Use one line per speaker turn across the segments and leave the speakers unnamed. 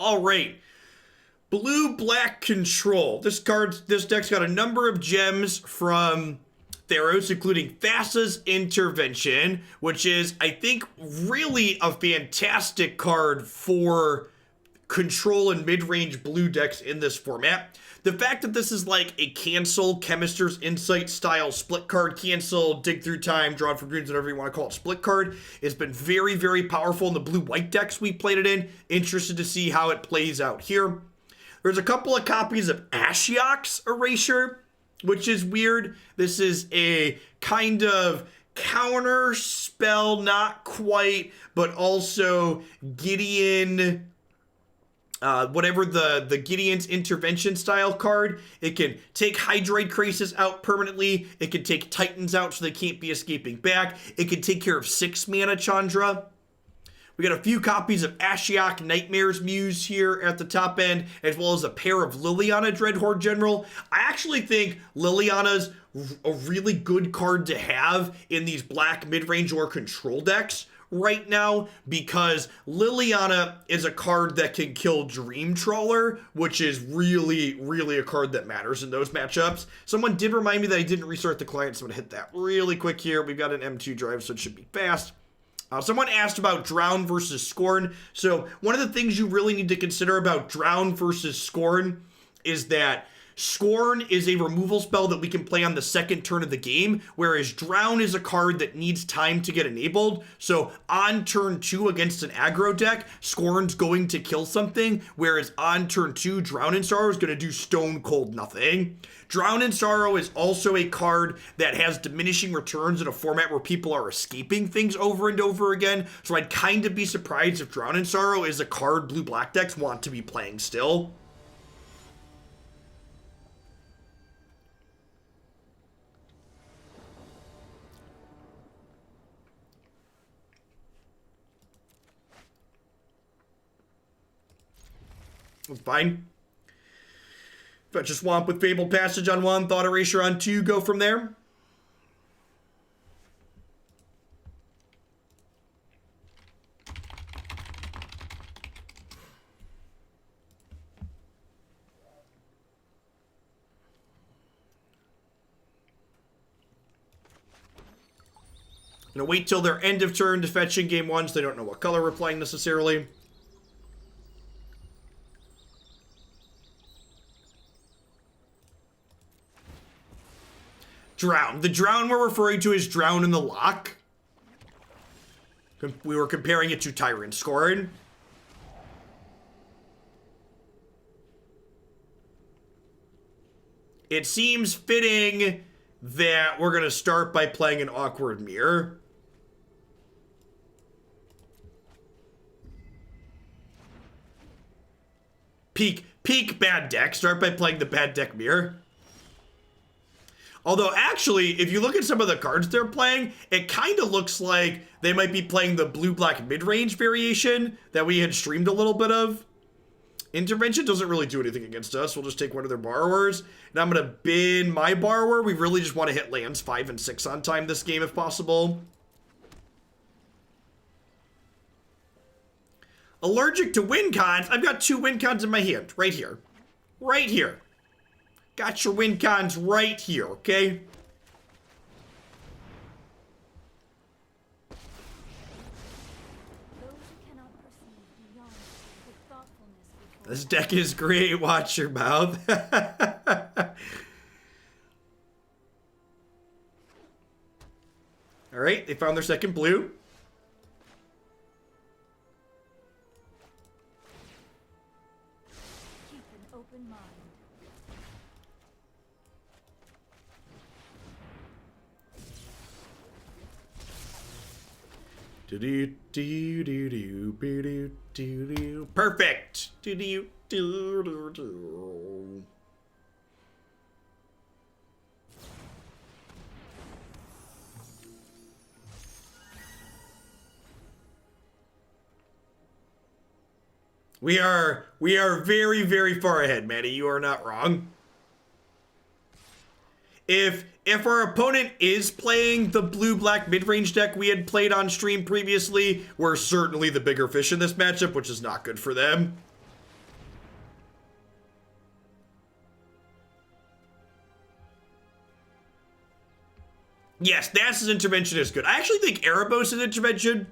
All right. Blue-black control. This deck's got a number of gems from Theros, including Thassa's Intervention, which is, I think, really a fantastic card for control and mid-range blue decks in this format. The fact that this is like a cancel, Chemister's Insight style split card, cancel, dig through time, draw from runes, whatever you want to call it, split card, has been very, very powerful in the blue-white decks we played it in. Interested to see how it plays out here. There's a couple of copies of Ashiok's Erasure, which is weird. This is a kind of counter spell, not quite, but also Gideon, whatever the Gideon's Intervention style card. It can take Hydroid Crisis out permanently. It can take Titans out so they can't be escaping back. It can take care of 6 mana Chandra. We got a few copies of Ashiok Nightmare's Muse here at the top end, as well as a pair of Liliana Dreadhorde General. I actually think Liliana's a really good card to have in these black mid-range or control decks right now, because Liliana is a card that can kill Dream Trawler, which is really, really a card that matters in those matchups. Someone did remind me that I didn't restart the client, so I'm going to hit that really quick here. We've got an M2 drive, so it should be fast. Someone asked about Drown versus Scorn. So one of the things you really need to consider about Drown versus Scorn is that Scorn is a removal spell that we can play on the second turn of the game, whereas Drown is a card that needs time to get enabled. So on turn 2 against an aggro deck, Scorn's going to kill something, whereas on turn 2, Drown in Sorrow is going to do stone cold nothing. Drown in Sorrow is also a card that has diminishing returns in a format where people are escaping things over and over again. So I'd kind of be surprised if Drown in Sorrow is a card blue-black decks want to be playing still. That's fine. Fetch a Swamp with Fabled Passage on 1, Thought Erasure on 2, go from there. Gonna wait till their end of turn to fetch in game 1, so they don't know what color we're playing necessarily. Drown. The Drown we're referring to is Drown in the Lock. We were comparing it to Tyrant Scorn. It seems fitting that we're going to start by playing an Awkward Mirror. Peak bad deck. Start by playing the bad deck Mirror. Although, actually, if you look at some of the cards they're playing, it kind of looks like they might be playing the blue-black mid-range variation that we had streamed a little bit of. Intervention doesn't really do anything against us. We'll just take one of their borrowers. And I'm going to bin my borrower. We really just want to hit lands 5 and 6 on time this game if possible. Allergic to win cons. I've got 2 win cons in my hand. Right here. Right here. Got your win cons right here, okay? This deck is great. Watch your mouth. All right, they found their second blue.
Keep an open mind.
Perfect. We are very, very far ahead, Maddie. You are not wrong. If our opponent is playing the blue-black mid-range deck we had played on stream previously, we're certainly the bigger fish in this matchup, which is not good for them. Yes, Thassa's intervention is good. I actually think Erebos' intervention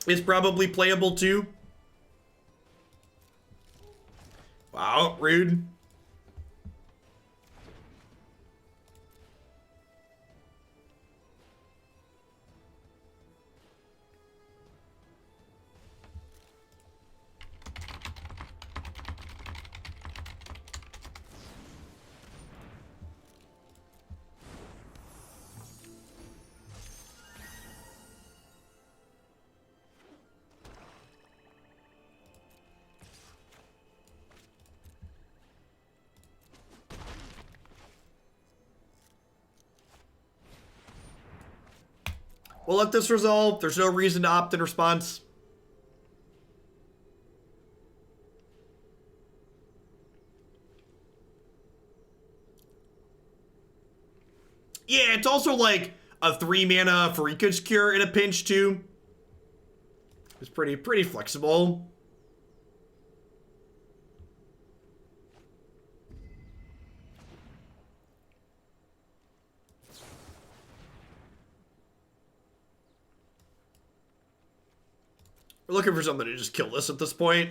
is probably playable too. Wow, rude. We'll let this resolve. There's no reason to opt in response. Yeah, it's also like a 3-mana Farika's Cure in a pinch too. It's pretty flexible. We're looking for something to just kill this at this point.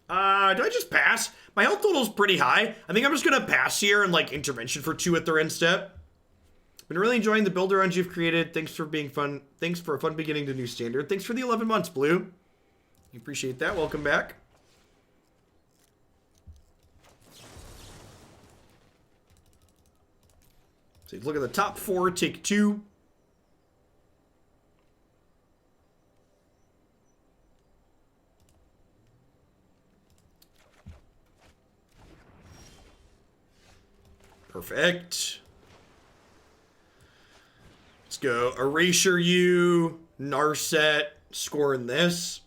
Do I just pass? My health total is pretty high. I think I'm just gonna pass here and like intervention for 2 at their end step. Been really enjoying the builder runs you've created. Thanks for being fun. Thanks for a fun beginning to new standard. Thanks for the 11 months, Blue. We appreciate that. Welcome back. So you look at the top 4, take 2. Perfect. Let's go Erasure you, Narset, Scorn this.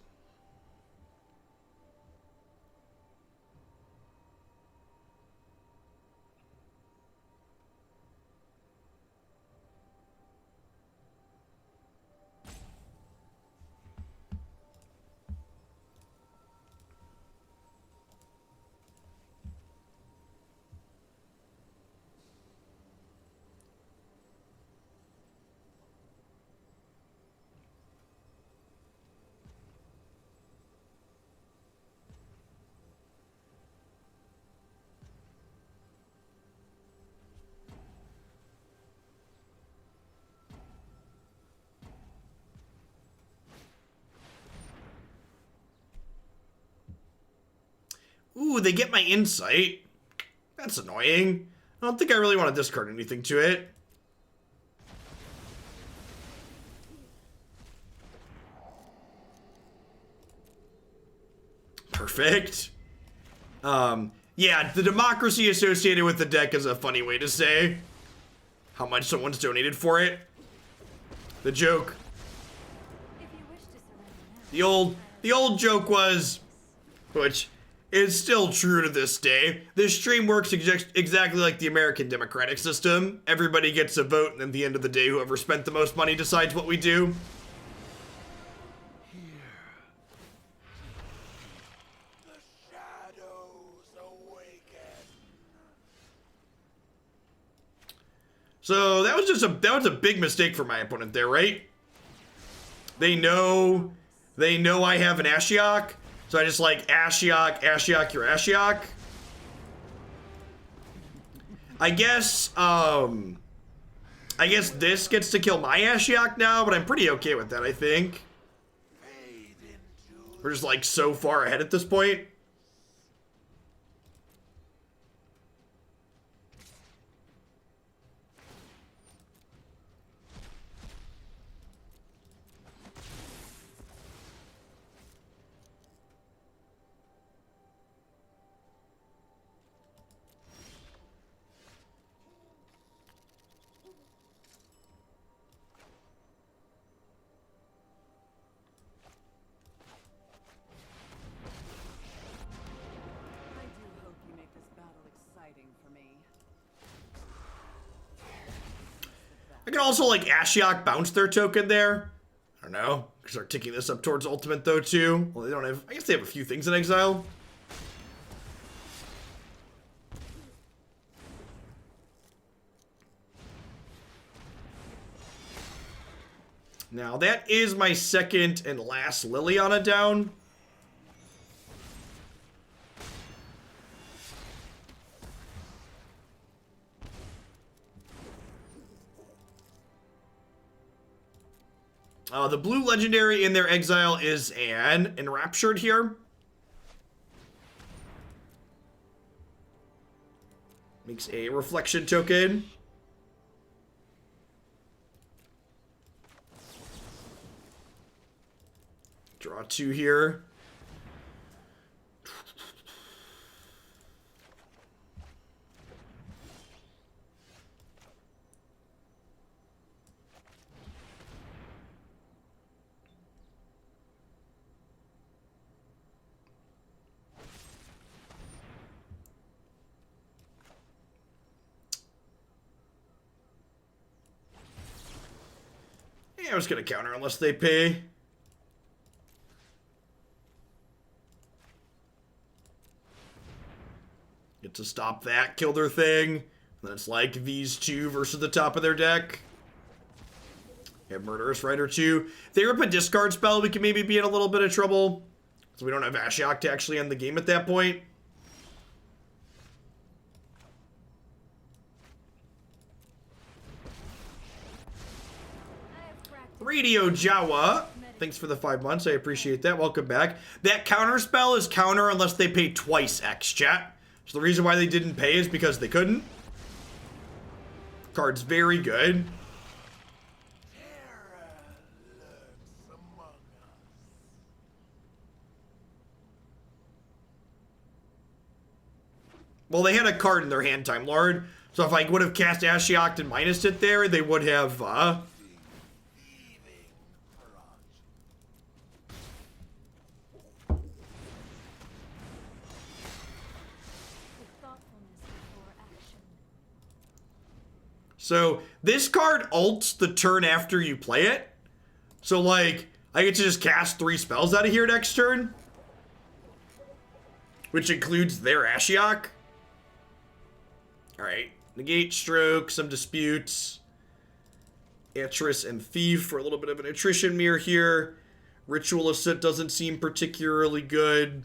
Ooh, they get my insight. That's annoying. I don't think I really want to discard anything to it. Perfect. Yeah, the democracy associated with the deck is a funny way to say how much someone's donated for it. The joke. The old joke was, which is still true to this day, this stream works exactly like the American democratic system. Everybody gets a vote, and at the end of the day, whoever spent the most money decides what we do. So that was a big mistake for my opponent there, right? They know I have an Ashiok, so I just like Ashiok, your Ashiok. I guess this gets to kill my Ashiok now, but I'm pretty okay with that, I think. We're just like so far ahead at this point. I can also, like, Ashiok bounce their token there. I don't know. Start ticking this up towards ultimate, though, too. Well, they don't have... I guess they have a few things in exile. Now, that is my second and last Liliana down. The blue legendary in their exile is an Enraptured here. Makes a reflection token. Draw 2 here. Yeah, I was gonna counter unless they pay. Get to stop that, kill their thing. And then it's like these two versus the top of their deck. We have Murderous Rider 2. If they rip a discard spell, we can maybe be in a little bit of trouble. So we don't have Ashiok to actually end the game at that point. Radio Jawa, thanks for the 5 months. I appreciate that. Welcome back. That counter spell is counter unless they pay twice X, chat. So the reason why they didn't pay is because they couldn't. Card's very good. Well, they had a card in their hand, Time Lord. So if I would have cast Ashiok and minused it there, they would have, So, this card ults the turn after you play it. So, like, I get to just cast 3 spells out of here next turn. Which includes their Ashiok. Alright. Negate, Stroke, some Disputes. Atris and Thief for a little bit of an attrition mirror here. Ritual of Soot doesn't seem particularly good.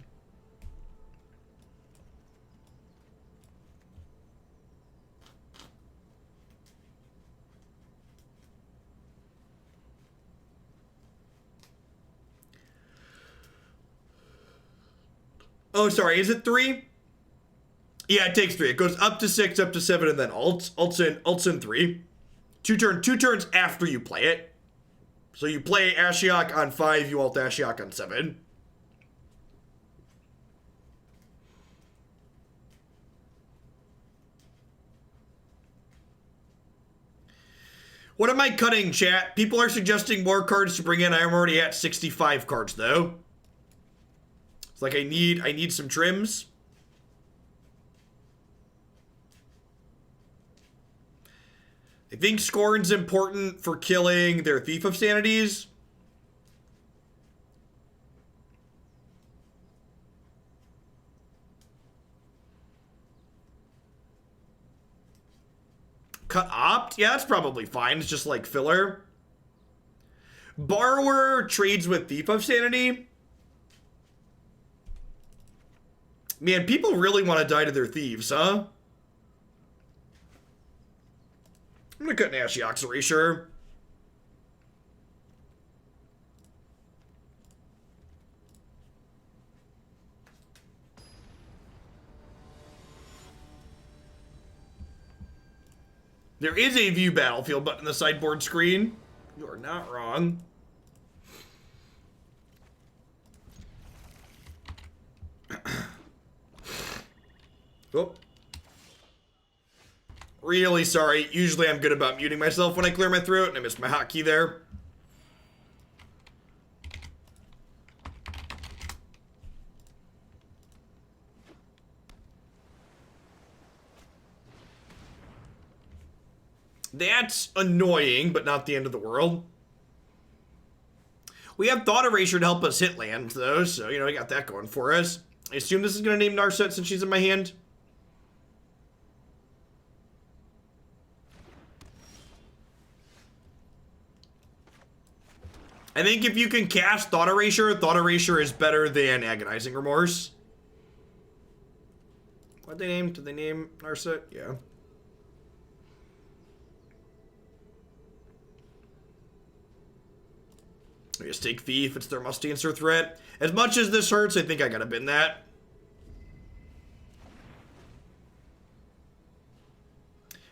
Oh, sorry, is it 3? Yeah, it takes 3. It goes up to 6, up to 7, and then ults in 3. Two turns after you play it. So you play Ashiok on 5, you ult Ashiok on 7. What am I cutting, chat? People are suggesting more cards to bring in. I'm already at 65 cards, though. It's like I need some trims. I think Scorn's important for killing their Thief of Sanities. Cut Opt? Yeah, that's probably fine. It's just like filler. Borrower trades with Thief of Sanity. Man, people really want to die to their thieves, huh? I'm gonna cut an Ashiok's Erasure. There is a view battlefield button in the sideboard screen. You are not wrong. Oh. Really sorry. Usually I'm good about muting myself when I clear my throat, and I missed my hotkey there. That's annoying, but not the end of the world. We have Thought Erasure to help us hit land, though, so, you know, we got that going for us. I assume this is going to name Narset since she's in my hand. I think if you can cast Thought Erasure is better than Agonizing Remorse. What'd they name? Did they name Narset? Yeah. We just take Thief. It's their must answer threat. As much as this hurts, I think I gotta bin that.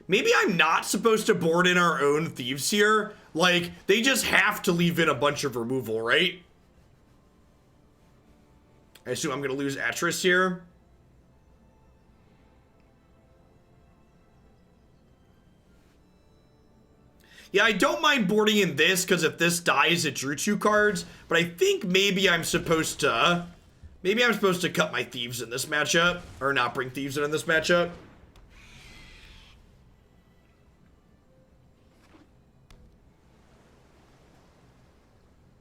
Maybe I'm not supposed to board in our own Thieves here. Like, they just have to leave in a bunch of removal, right? I assume I'm gonna lose Atris here. Yeah, I don't mind boarding in this, because if this dies, it drew 2 cards. But I think maybe I'm supposed to... Maybe I'm supposed to cut my Thieves in this matchup. Or not bring Thieves in this matchup.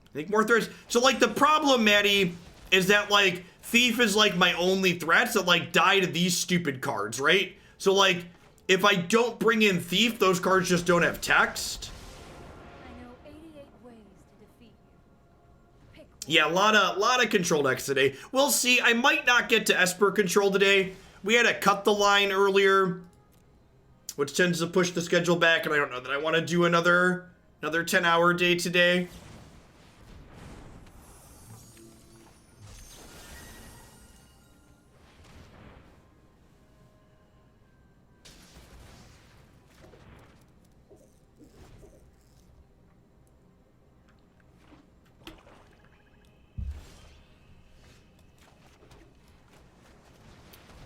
I think more threats. So, like, the problem, Maddie, is that, like, Thief is, like, my only threats that, like, die to these stupid cards, right? So, like, if I don't bring in Thief, those cards just don't have text.
I know 88 ways to defeat you. Pick one.
Yeah, a lot of control decks today. We'll see. I might not get to Esper control today. We had to cut the line earlier, which tends to push the schedule back, and I don't know that I want to do another 10-hour day today.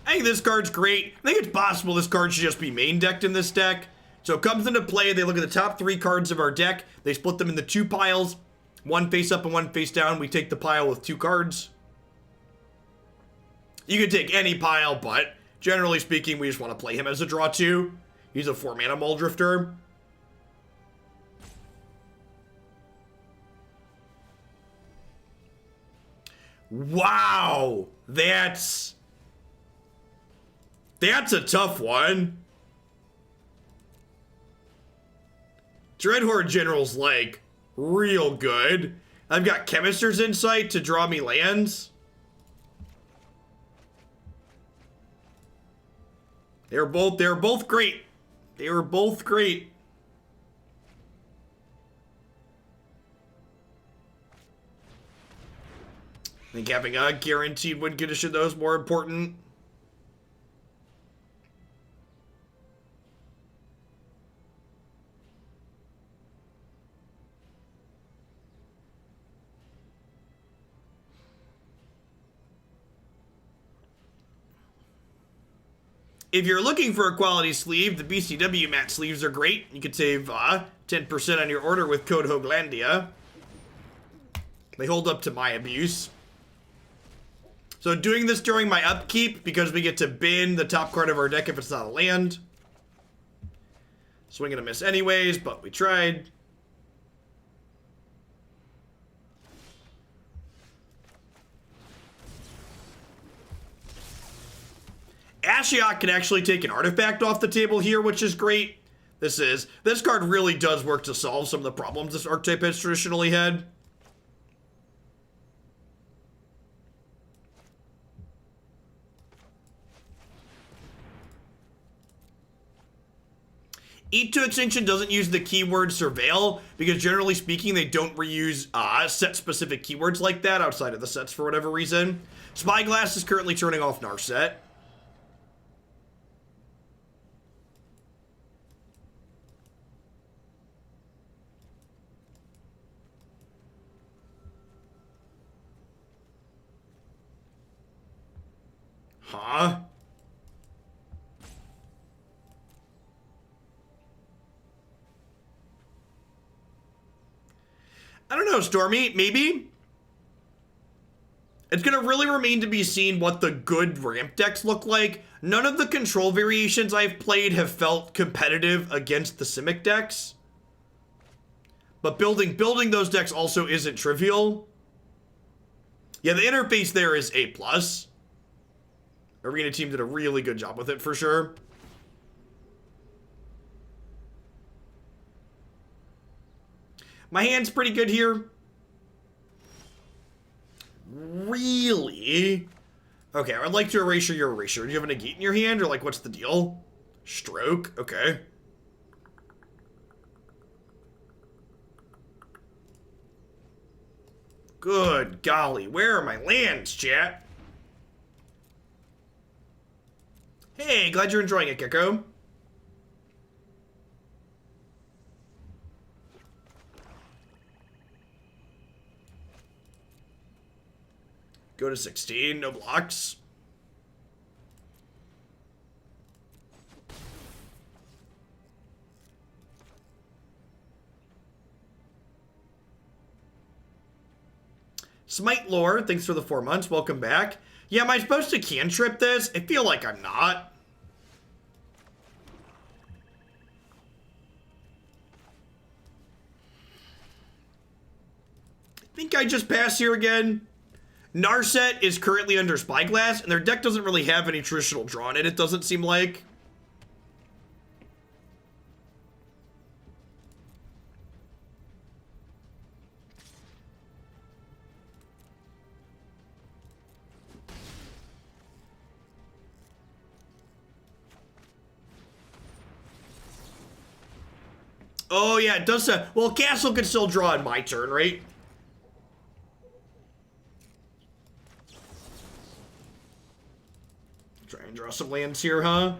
I think this card's great. I think it's possible this card should just be main decked in this deck. So it comes into play, they look at the top 3 cards of our deck, they split them into 2 piles, 1 face up and 1 face down. We take the pile with 2 cards. You can take any pile, but generally speaking, we just want to play him as a draw 2. He's a 4-mana Muldrifter. Wow! That's a tough one. Dreadhorde General's, like, real good. I've got Chemister's Insight to draw me lands. They're both great. They were both great. I think having a guaranteed win condition, though, is more important. If you're looking for a quality sleeve, the BCW matte sleeves are great. You can save 10% on your order with code Hoaglandia. They hold up to my abuse. So doing this during my upkeep, because we get to bin the top card of our deck if it's not a land. Swing and a miss anyways, but we tried. Ashiok can actually take an artifact off the table here, which is great. This card really does work to solve some of the problems this archetype has traditionally had. Eat to Extinction doesn't use the keyword Surveil, because generally speaking, they don't reuse set-specific keywords like that outside of the sets for whatever reason. Spyglass is currently turning off Narset. Huh? I don't know, Stormy. Maybe? It's going to really remain to be seen what the good ramp decks look like. None of the control variations I've played have felt competitive against the Simic decks. But building those decks also isn't trivial. Yeah, the interface there is A+. Arena team did a really good job with it, for sure. My hand's pretty good here. Really? Okay, I'd like to erasure your erasure. Do you have a negate in your hand, or like, what's the deal? Stroke, okay. Good golly, where are my lands, chat? Hey, glad you're enjoying it, Gecko. Go to 16, no blocks. Smite Lore, thanks for the 4 months. Welcome back. Yeah, am I supposed to cantrip this? I feel like I'm not. I think I just pass here again. Narset is currently under Spyglass, and their deck doesn't really have any traditional draw in it, it doesn't seem like. Oh, yeah, it does. Well, Castle could still draw in my turn, right? Try and draw some lands here, huh?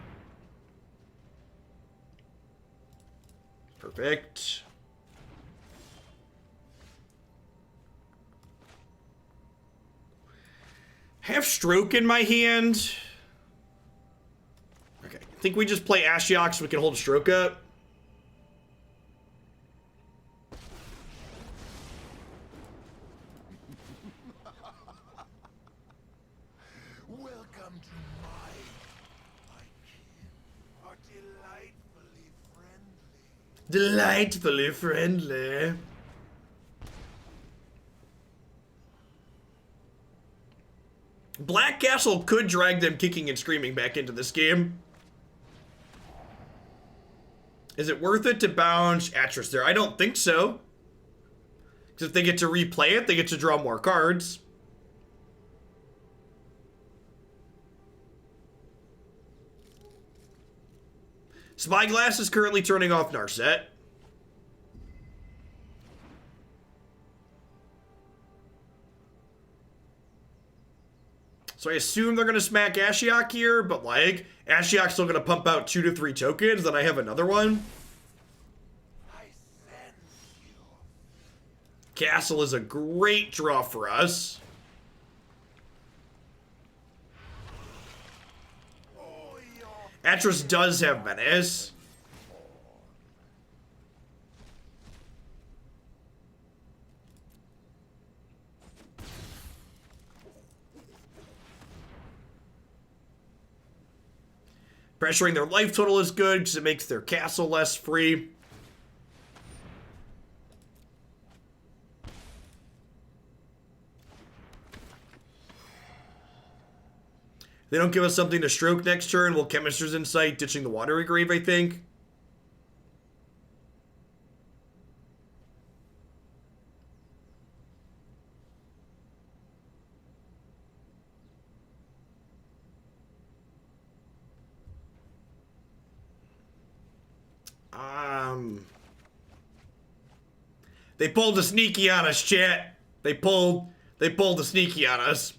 Perfect. Have Stroke in my hand. Okay, I think we just play Ashiok so we can hold Stroke up.
Welcome to my kin are delightfully friendly.
Delightfully friendly. Black Castle could drag them kicking and screaming back into this game. Is it worth it to bounce Atris there? I don't think so. Because if they get to replay it, they get to draw more cards. Spyglass is currently turning off Narset. So I assume they're going to smack Ashiok here, but like, Ashiok's still going to pump out 2 to 3 tokens, then I have another one.
I sense you.
Castle is a great draw for us.
Oh, your
Atris does have Menace. Pressuring their life total is good because it makes their castle less free. They don't give us something to stroke next turn. Well, Chemister's Insight, ditching the Watery Grave, I think. They pulled a sneaky on us, chat. They pulled a sneaky on us.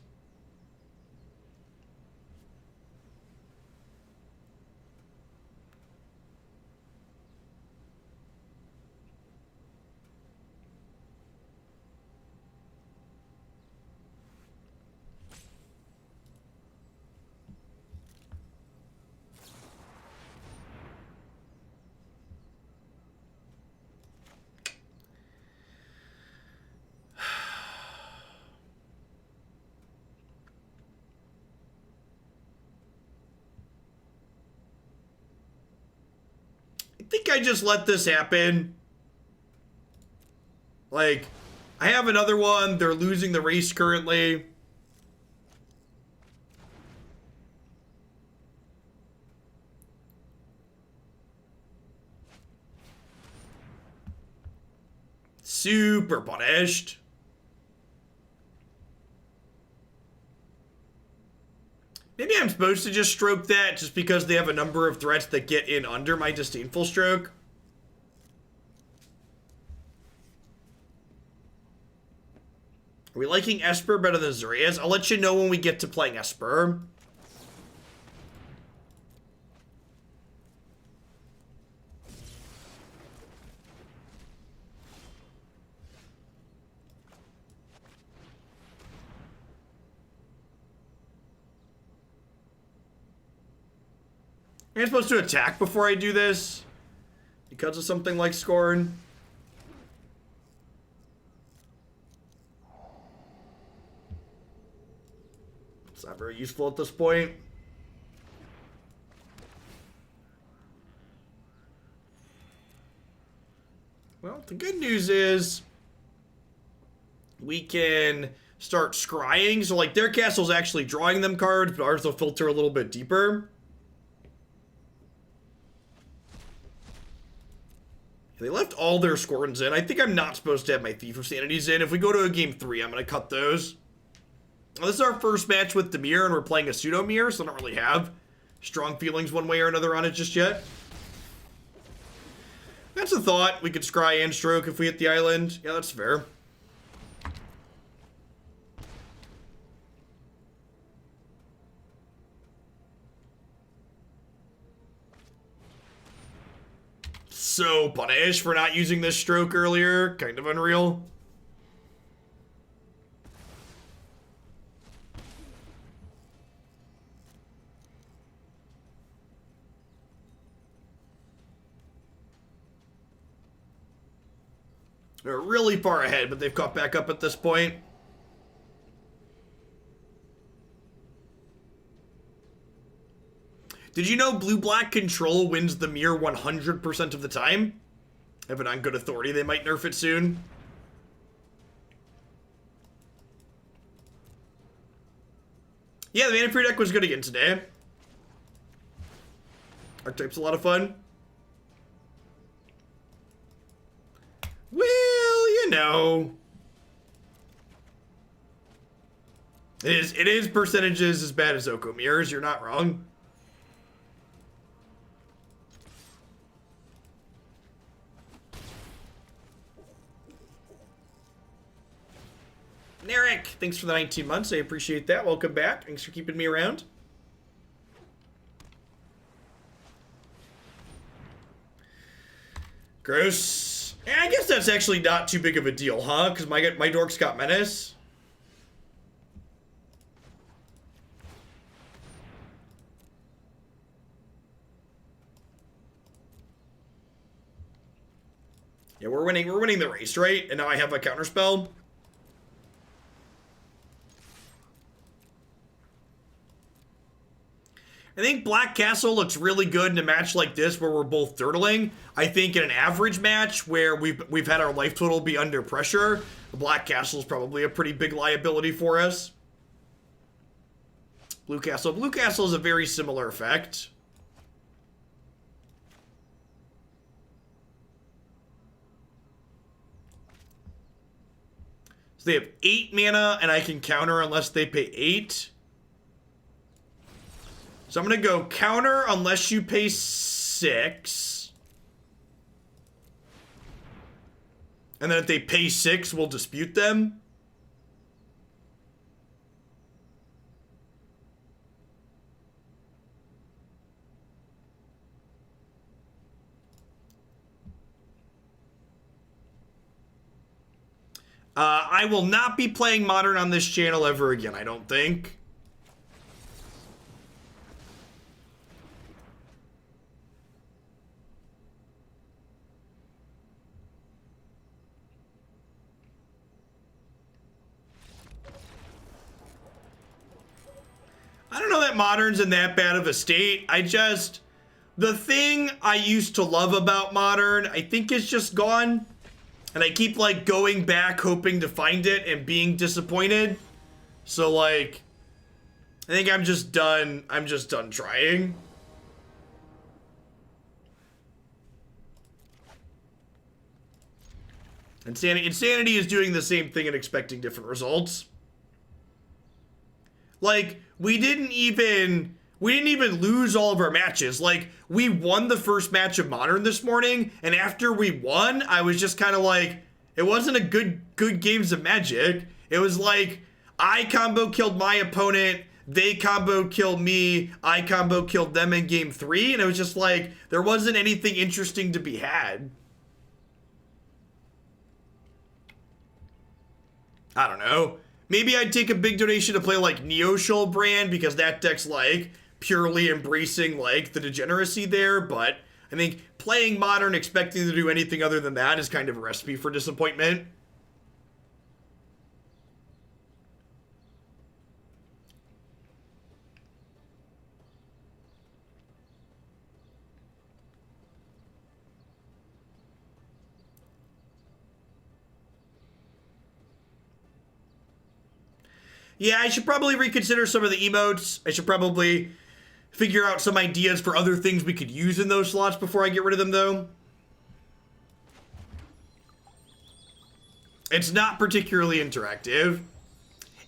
I think I just let this happen. Like, I have another one. They're losing the race currently. Super punished. Maybe I'm supposed to just stroke that just because they have a number of threats that get in under my Disdainful Stroke. Are we liking Esper better than Zurias? I'll let you know when we get to playing Esper. Am I supposed to attack before I do this? Because of something like Scorn? It's not very useful at this point. Well, the good news is we can start scrying. So, like, their castle's actually drawing them cards, but ours will filter a little bit deeper. They left all their Scorns in. I think I'm not supposed to have my Thief of Sanities in. If we go to a game 3, I'm going to cut those. Well, this is our first match with Dimir, and we're playing a pseudo-mirror, so I don't really have strong feelings one way or another on it just yet. That's a thought. We could scry and stroke if we hit the island. Yeah, that's fair. So punished for not using this stroke earlier. Kind of unreal. They're really far ahead, but they've caught back up at this point. Did you know blue-black control wins the mirror 100% of the time? I have it on good authority. They might nerf it soon. Yeah, the Mana Free deck was good again today. Archetype's a lot of fun. Well, you know. It is percentages as bad as Oko Mirrors. You're not wrong. Eric, thanks for the 19 months. I appreciate that. Welcome back. Thanks for keeping me around. Gross. Yeah, I guess that's actually not too big of a deal, huh? Because my dorks got Menace. Yeah, we're winning the race, right? And now I have a counterspell. I think Black Castle looks really good in a match like this where we're both dirtling. I think in an average match where we've had our life total be under pressure, the Black Castle is probably a pretty big liability for us. Blue Castle is a very similar effect. So they have 8 mana and I can counter unless they pay 8. So I'm going to go counter unless you pay 6. And then if they pay 6, we'll dispute them. I will not be playing Modern on this channel ever again, I don't think. I don't know that Modern's in that bad of a state. The thing I used to love about Modern, I think is just gone. And I keep, like, going back hoping to find it and being disappointed. So, like, I think I'm just done trying. Insanity is doing the same thing and expecting different results. Like, we didn't even lose all of our matches. Like, we won the first match of Modern this morning, and after we won, I was just kind of like, it wasn't a good games of Magic. It was like, I combo killed my opponent, they combo killed me, I combo killed them in game 3, and it was just like, there wasn't anything interesting to be had. I don't know. Maybe I'd take a big donation to play like Neoshul brand, because that deck's like purely embracing like the degeneracy there, but I think playing Modern expecting to do anything other than that is kind of a recipe for disappointment. Yeah, I should probably reconsider some of the emotes. I should probably figure out some ideas for other things we could use in those slots before I get rid of them, though. It's not particularly interactive.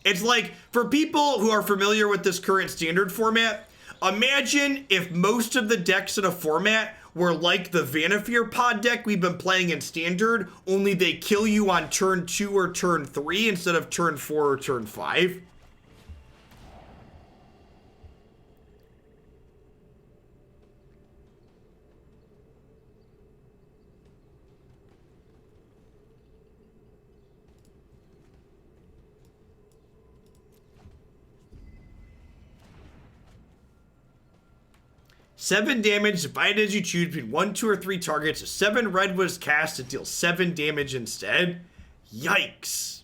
It's like, for people who are familiar with this current standard format, imagine if most of the decks in a format were like the Vanafear pod deck we've been playing in standard, only they kill you on turn 2 or turn 3 instead of turn 4 or turn 5. Seven damage divided as you choose between 1, 2, or 3 targets. A 7 red was cast to deal 7 damage instead. Yikes.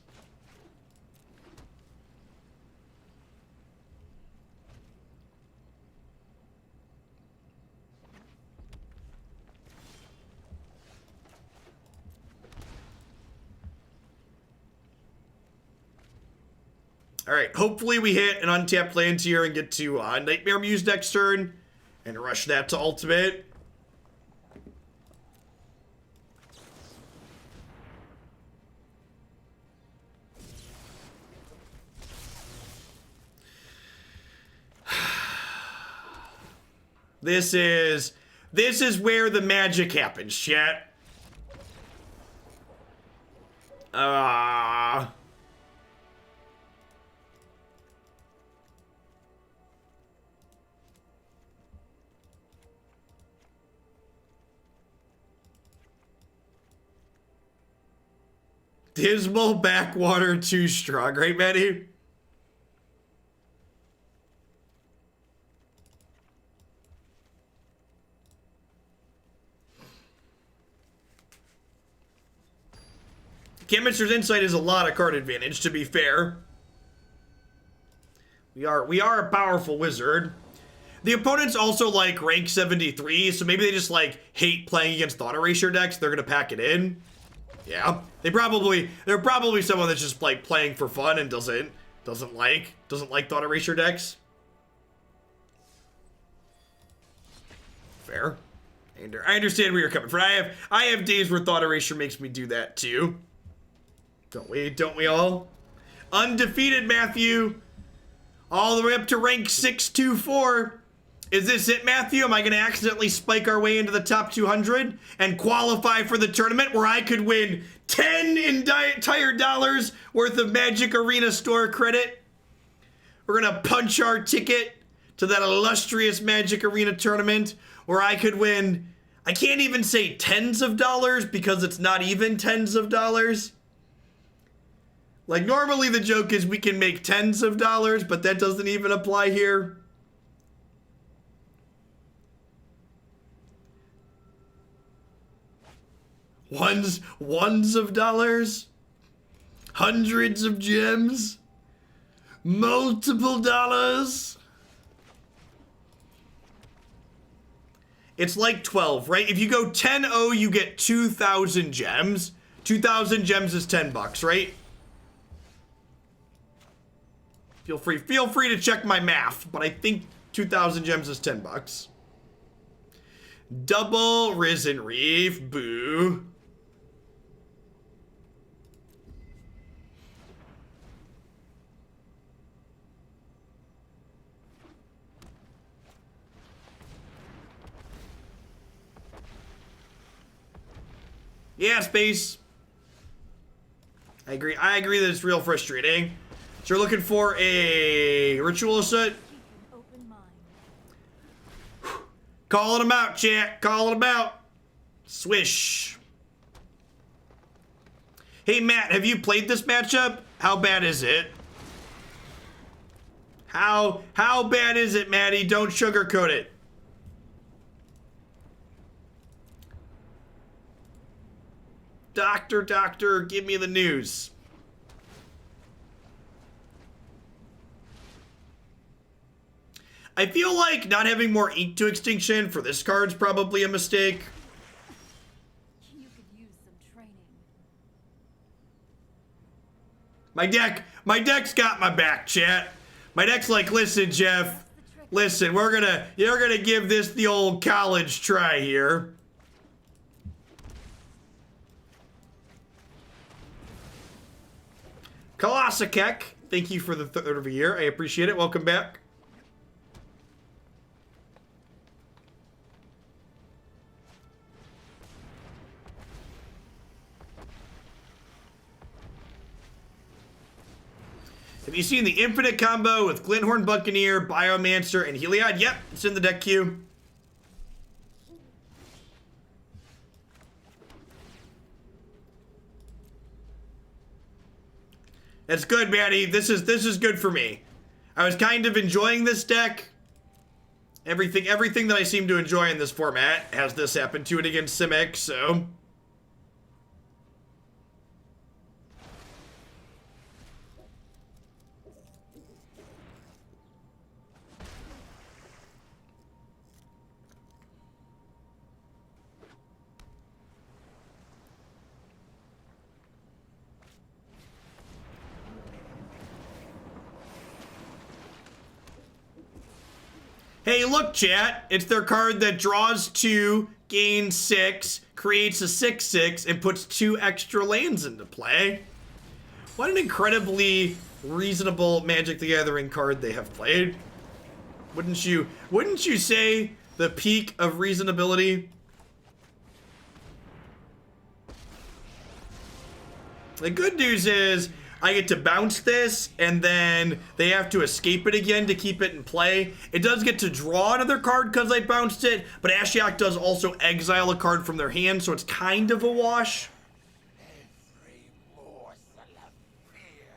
All right, hopefully we hit an untapped land here and get to Nightmare Muse next turn and rush that to ultimate. This is where the magic happens, chat. Dismal Backwater too strong, right, Maddie? Chemister's Insight is a lot of card advantage, to be fair. We are a powerful wizard. The opponent's also like rank 73, so maybe they just like hate playing against Thought Erasure decks. They're gonna pack it in. Yeah, they're probably someone that's just like playing for fun and doesn't like Thought Erasure decks. Fair. I understand where you're coming from. I have days where Thought Erasure makes me do that too. Don't we all? Undefeated, Matthew. All the way up to rank 624. Is this it, Matthew? Am I going to accidentally spike our way into the top 200 and qualify for the tournament where I could win 10 entire dollars worth of Magic Arena store credit? We're going to punch our ticket to that illustrious Magic Arena tournament where I could win, I can't even say tens of dollars because it's not even tens of dollars. Like, normally the joke is we can make tens of dollars, but that doesn't even apply here. Ones of dollars, hundreds of gems, multiple dollars. It's like 12, right? If you go 10-0, you get 2,000 gems. 2,000 gems is $10, right? Feel free to check my math, but I think 2,000 gems is $10. Double Risen Reef, boo. Yeah, Space. I agree. I agree that it's real frustrating. So you're looking for a Ritual of Soot?
Keep an open mind.
Calling them out, chat. Calling them out. Swish. Hey, Matt, have you played this matchup? How bad is it? How bad is it, Matty? Don't sugarcoat it. Doctor, give me the news. I feel like not having more ink to Extinction for this card's probably a mistake.
You could use some training.
My deck's got my back, chat. My deck's like, listen, Jeff, listen, you're gonna give this the old college try here. Kolossakek, thank you for the third of a year. I appreciate it. Welcome back. Have you seen the Infinite combo with Glinthorn Buccaneer, Biomancer, and Heliod? Yep, it's in the deck queue. That's good, Maddie. This is good for me. I was kind of enjoying this deck. Everything that I seem to enjoy in this format has this happen to it against Simic, so... Hey, look, chat. It's their card that draws 2, gains 6, creates a 6/6, and puts 2 extra lands into play. What an incredibly reasonable Magic the Gathering card they have played. Wouldn't you say the peak of reasonability? The good news is I get to bounce this, and then they have to escape it again to keep it in play. It does get to draw another card because I bounced it, but Ashiok does also exile a card from their hand, so it's kind of a wash.
Every morsel of fear.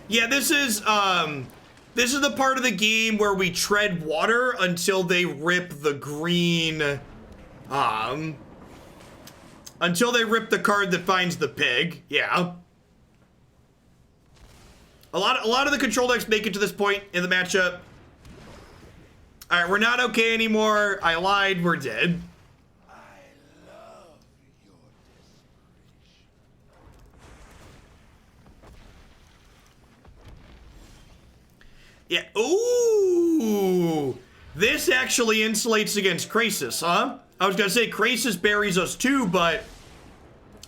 Yeah, this is the part of the game where we tread water until they rip the green, until they rip the card that finds the pig. Yeah. A lot of the control decks make it to this point in the matchup. All right, we're not okay anymore. I lied. We're dead.
I love your desperation.
Yeah. Ooh. This actually insulates against Krasis, huh? I was gonna say Krasis buries us too, but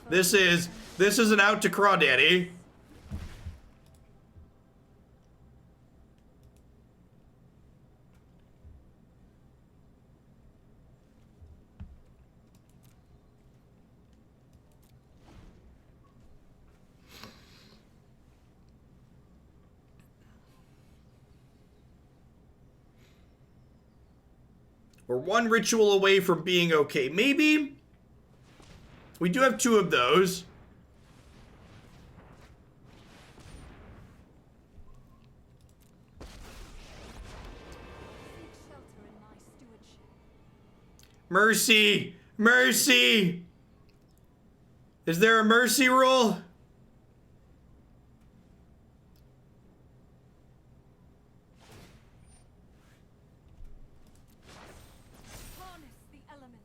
this is an out to Crawdaddy. We're one ritual away from being okay. Maybe. We do have 2 of those.
Seek shelter in my stewardship.
Mercy! Mercy! Is there a mercy rule?
Harness the elements.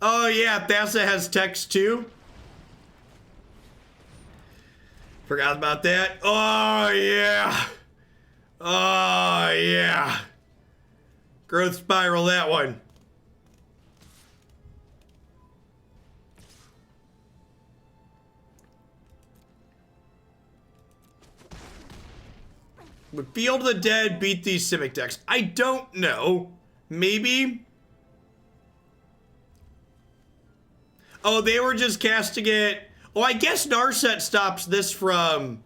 Oh yeah, Thassa has text too. Forgot about that. Oh yeah. Oh yeah. Growth spiral, that one. Would Field of the Dead beat these Simic decks? I don't know. Maybe. Oh, they were just casting it. Oh, I guess Narset stops this from...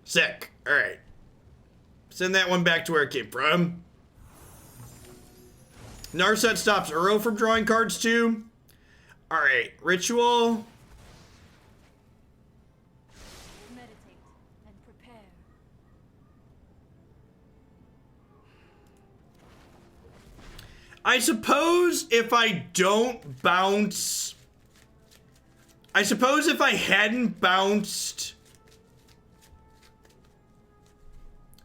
Sick. All right. Send that one back to where it came from. Narset stops Uro from drawing cards too. All right. Ritual.
Meditate and prepare.
I suppose if I don't bounce... I suppose if I hadn't bounced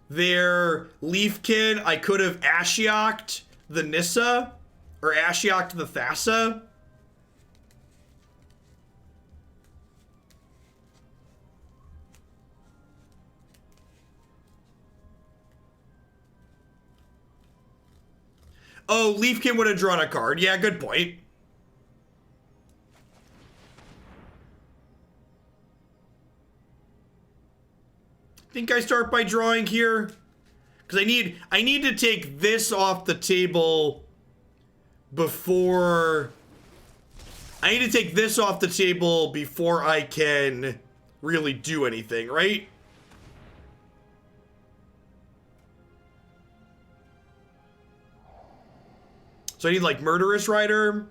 their Leafkin, I could have Ashiok'd the Nissa, or Ashiok'd the Thassa. Oh, Leafkin would have drawn a card. Yeah, good point. Think I start by drawing here? Because I need to take this off the table before... I need to take this off the table before I can really do anything, right? So I need like Murderous Rider.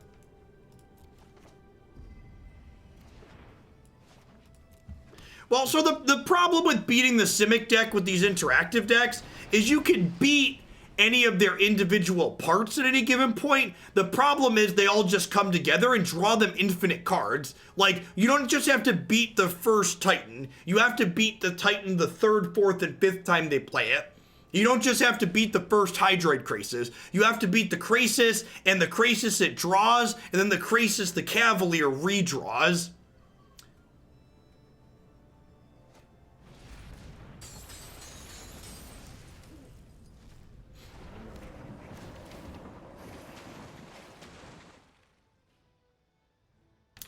Well, so the problem with beating the Simic deck with these interactive decks is you can beat any of their individual parts at any given point. The problem is they all just come together and draw them infinite cards. Like, you don't just have to beat the first Titan. You have to beat the Titan the third, fourth, and fifth time they play it. You don't just have to beat the first Hydroid Krasis. You have to beat the Krasis and the Krasis it draws, and then the Krasis the Cavalier redraws.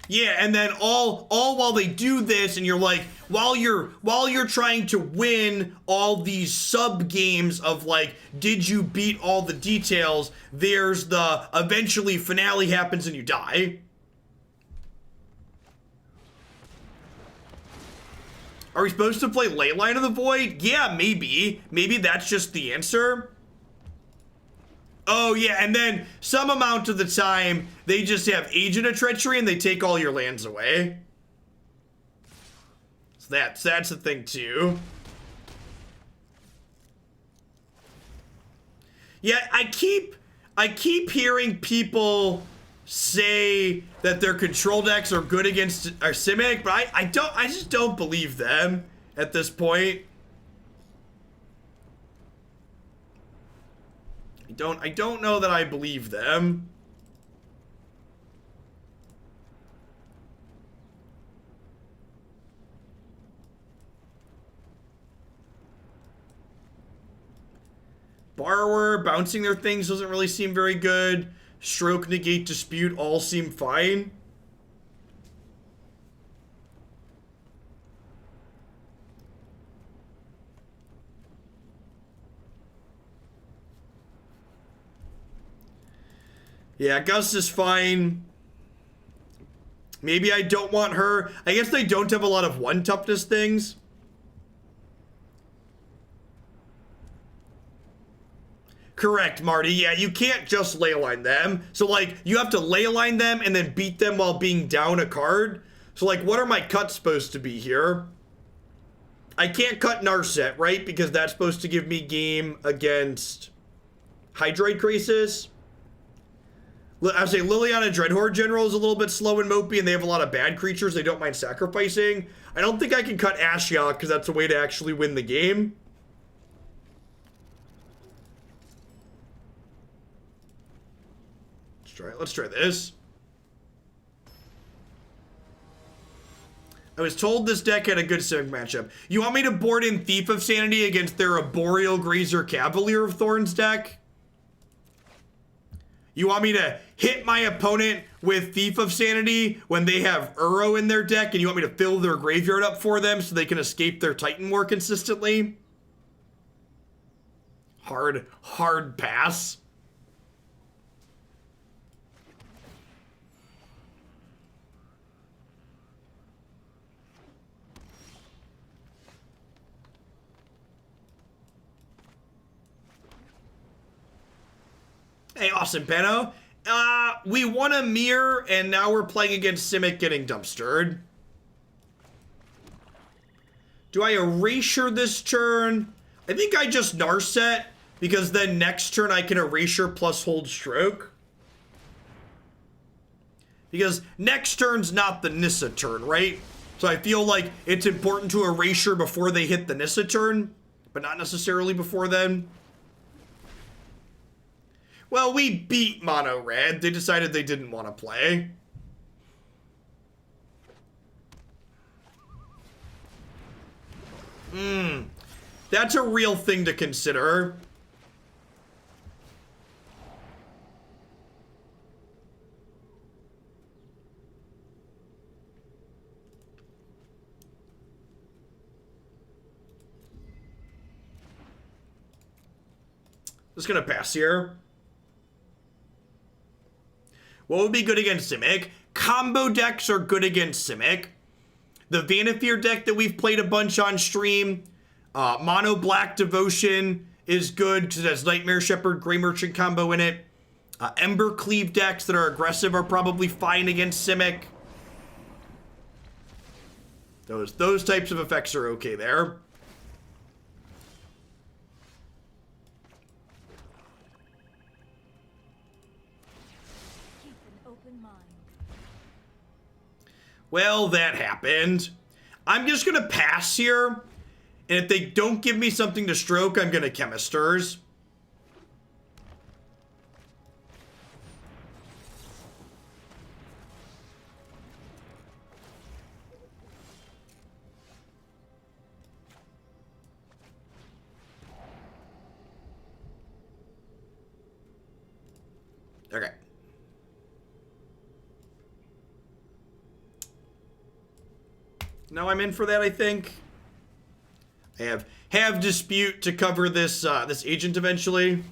Yeah, and then all while they do this, and you're like, while you're trying to win all these sub games of like, did you beat all the details? There's the eventually finale happens and you die. Are we supposed to play Leyline of the Void? Yeah, maybe. Maybe that's just the answer. Oh, yeah, and then some amount of the time, they just have Agent of Treachery and they take all your lands away. So that's the thing, too. Yeah, I keep hearing people say that their control decks are good against our Simic, but I just don't believe them at this point. I don't know that I believe them. Borrower, bouncing their things doesn't really seem very good. Stroke, Negate, Dispute all seem fine. Yeah, Gust is fine. Maybe I don't want her. I guess they don't have a lot of one toughness things. Correct, Marty. Yeah, you can't just leyline them. So, like, you have to leyline them and then beat them while being down a card. So, like, what are my cuts supposed to be here? I can't cut Narset, right? Because that's supposed to give me game against Hydroid Krasis. I would say Liliana Dreadhorde General is a little bit slow and mopey, and they have a lot of bad creatures they don't mind sacrificing. I don't think I can cut Ashiok, because that's a way to actually win the game. Let's try this. I was told this deck had a good Simic matchup. You want me to board in Thief of Sanity against their Arboreal Grazer Cavalier of Thorns deck? You want me to hit my opponent with Thief of Sanity when they have Uro in their deck and you want me to fill their graveyard up for them so they can escape their Titan more consistently? Hard pass. Hey, awesome, Pano. We won a mirror, and now we're playing against Simic getting dumpstered. Do I erasure this turn? I think I just Narset, because then next turn I can erasure plus hold stroke. Because next turn's not the Nissa turn, right? So I feel like it's important to erasure before they hit the Nissa turn, but not necessarily before then. Well, we beat Mono Red. They decided they didn't want to play. That's a real thing to consider. Just gonna pass here. What would be good against Simic? Combo decks are good against Simic. The Vanifear deck that we've played a bunch on stream, Mono Black Devotion is good because it has Nightmare Shepherd, Grey Merchant combo in it. Ember Cleave decks that are aggressive are probably fine against Simic. Those types of effects are okay there. Well, that happened. I'm just gonna pass here, and if they don't give me something to stroke, I'm gonna Chemisters. Okay. Now I'm in for that, I think. I have Dispute to cover this this agent eventually.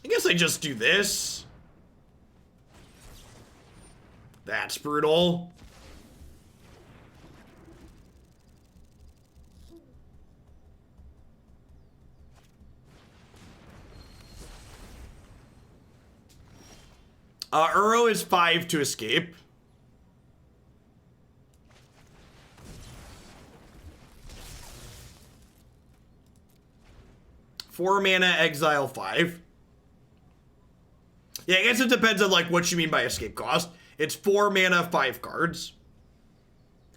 I guess I just do this. That's brutal. Uro is 5 to escape. Four mana, exile 5. Yeah, I guess it depends on like what you mean by escape cost. It's 4 mana, 5 cards.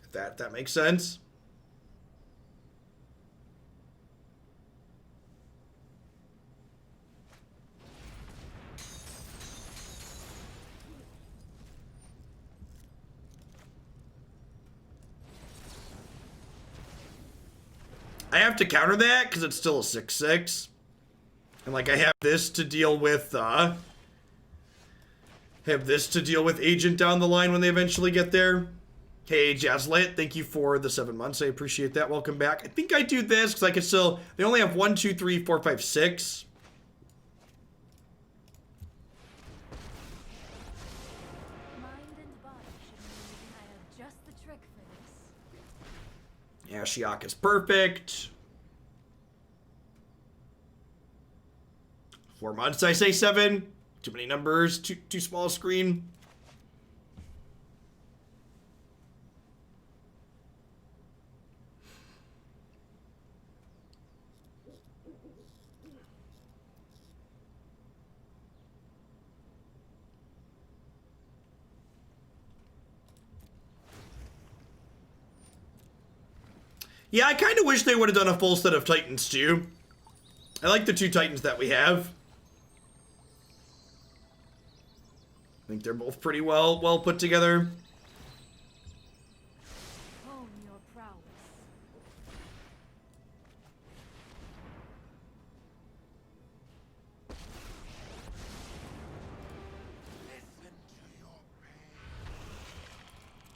If that makes sense. I have to counter that because it's still a 6/6. And like I have this to deal with Agent down the line when they eventually get there. Hey Jazzlit, thank you for the 7 months. I appreciate that. Welcome back. I think I do this because I can still, they only have 1, 2, 3, 4, 5, 6.
Mind and body should mean I have just the trick for this.
Ashiok is perfect. 4 months, I say 7. Too many numbers, too small a screen. Yeah, I kind of wish they would have done a full set of Titans too. I like the 2 Titans that we have. I think they're both pretty well put together.
Oh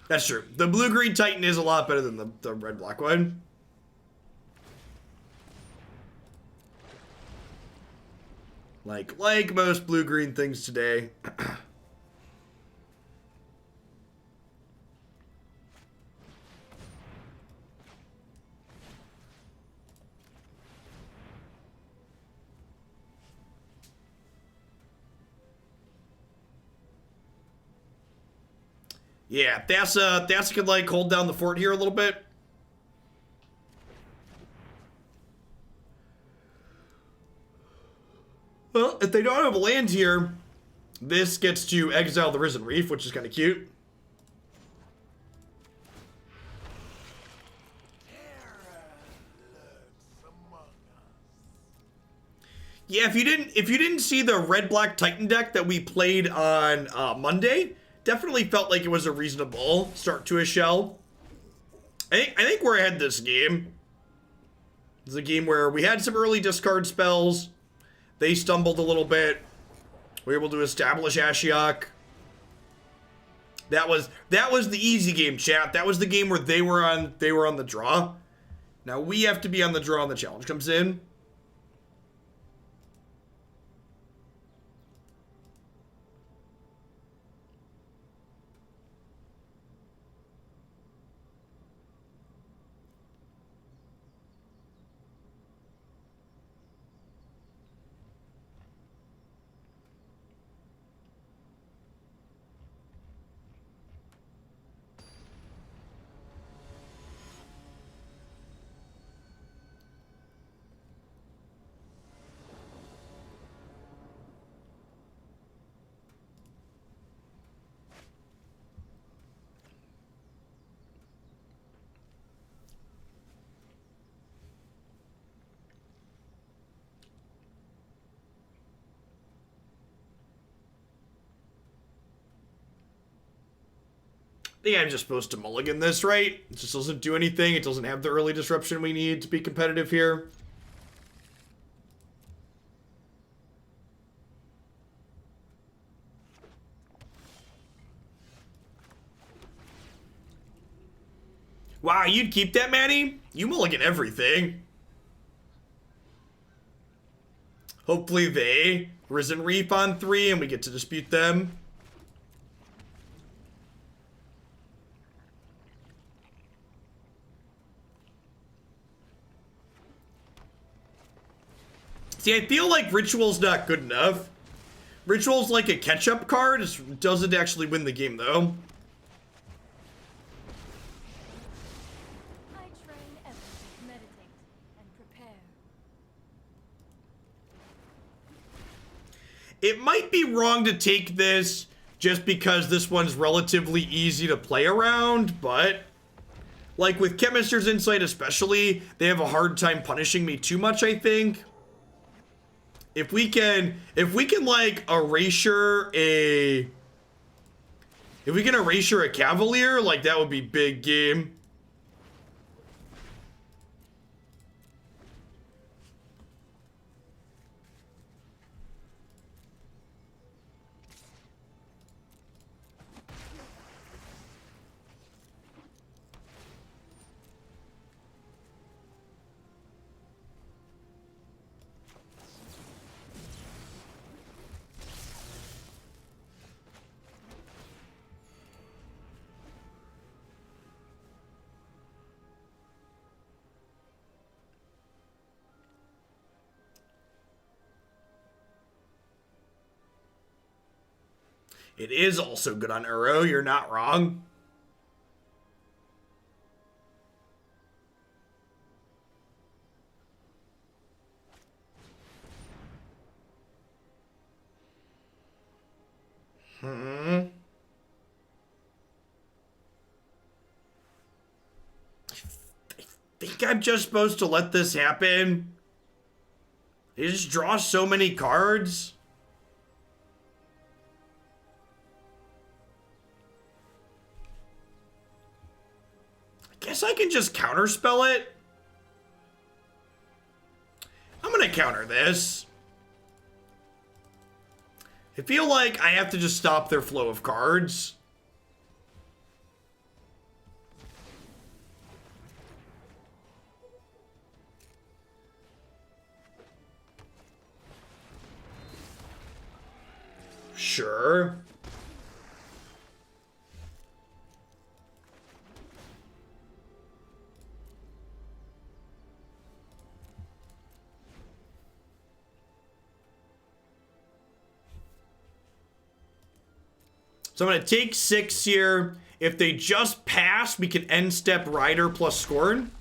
That's true. The blue-green Titan is a lot better than the red-black one. Like most blue-green things today. Yeah, Thassa could like hold down the fort here a little bit. Well, if they don't have land here, this gets to exile the Risen Reef, which is kind of cute. Yeah, if you didn't see the red-black Titan deck that we played on Monday, definitely felt like it was a reasonable start to a shell. I think we're ahead this game. It's a game where we had some early discard spells. They stumbled a little bit. We were able to establish Ashiok. That was the easy game, chat. That was the game where they were on the draw. Now we have to be on the draw when the challenge comes in. I think I'm just supposed to mulligan this, right? It just doesn't do anything. It doesn't have the early disruption we need to be competitive here. Wow, you'd keep that, Manny? You mulligan everything. Hopefully they Risen Reef on 3 and we get to dispute them. See, I feel like Ritual's not good enough. Ritual's like a catch-up card. It doesn't actually win the game, though.
I train everyone, meditate, and prepare.
It might be wrong to take this just because this one's relatively easy to play around, but like with Chemister's Insight especially, they have a hard time punishing me too much, I think. If we can like erasure a Cavalier, like that would be big game. It is also good on Uro, you're not wrong. I think I'm just supposed to let this happen. They just draw so many cards. Guess I can just counterspell it. I'm gonna counter this. I feel like I have to just stop their flow of cards. Sure. So I'm going to take 6 here. If they just pass, we can end step Rider plus Scorn.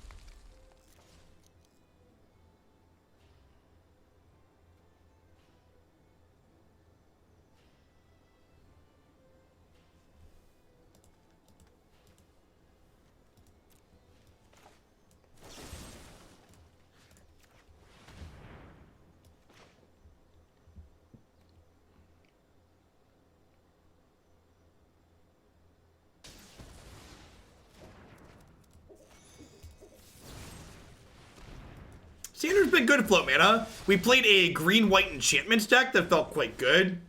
Standard's been good at float mana. We played a green-white enchantments deck that felt quite good.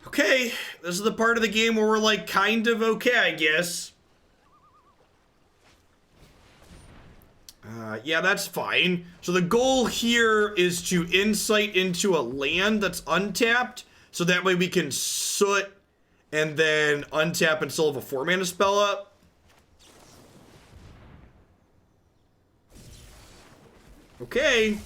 Okay, this is the part of the game where we're like kind of okay, I guess. Yeah, that's fine. So the goal here is to insight into a land that's untapped, so that way we can soot and then untap and still have a 4-mana spell up. Okay.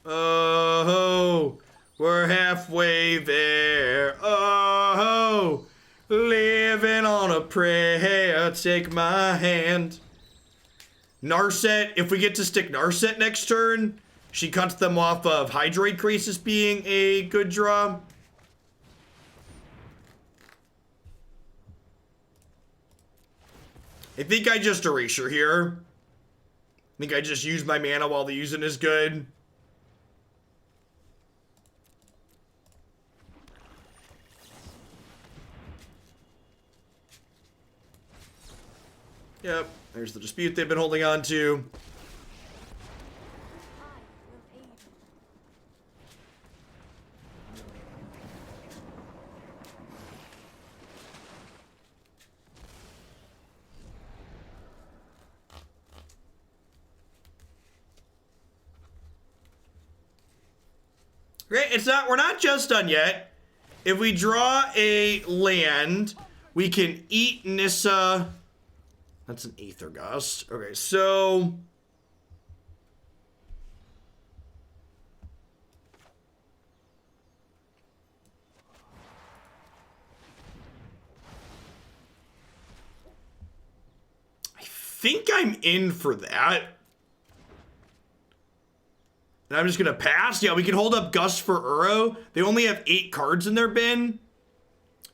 Oh, we're halfway there. Oh, living on a prayer. Take my hand. Narset, if we get to stick Narset next turn, she cuts them off of Hydroid Crisis being a good draw. I think I just Erasure here. I think I just use my mana while the using is good. Yep, there's the dispute they've been holding on to. Okay, we're not just done yet. If we draw a land, we can eat Nissa. That's an Aether Gust. Okay, so I think I'm in for that. And I'm just going to pass. Yeah, we can hold up Gust for Uro. They only have 8 cards in their bin.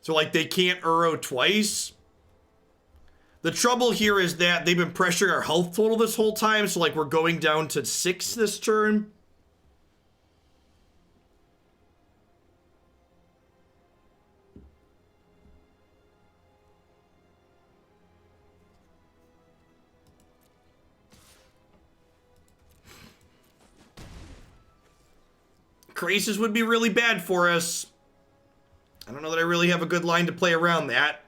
So, like, they can't Uro twice. The trouble here is that they've been pressuring our health total this whole time. So, like, we're going down to 6 this turn. Crisis would be really bad for us. I don't know that I really have a good line to play around that.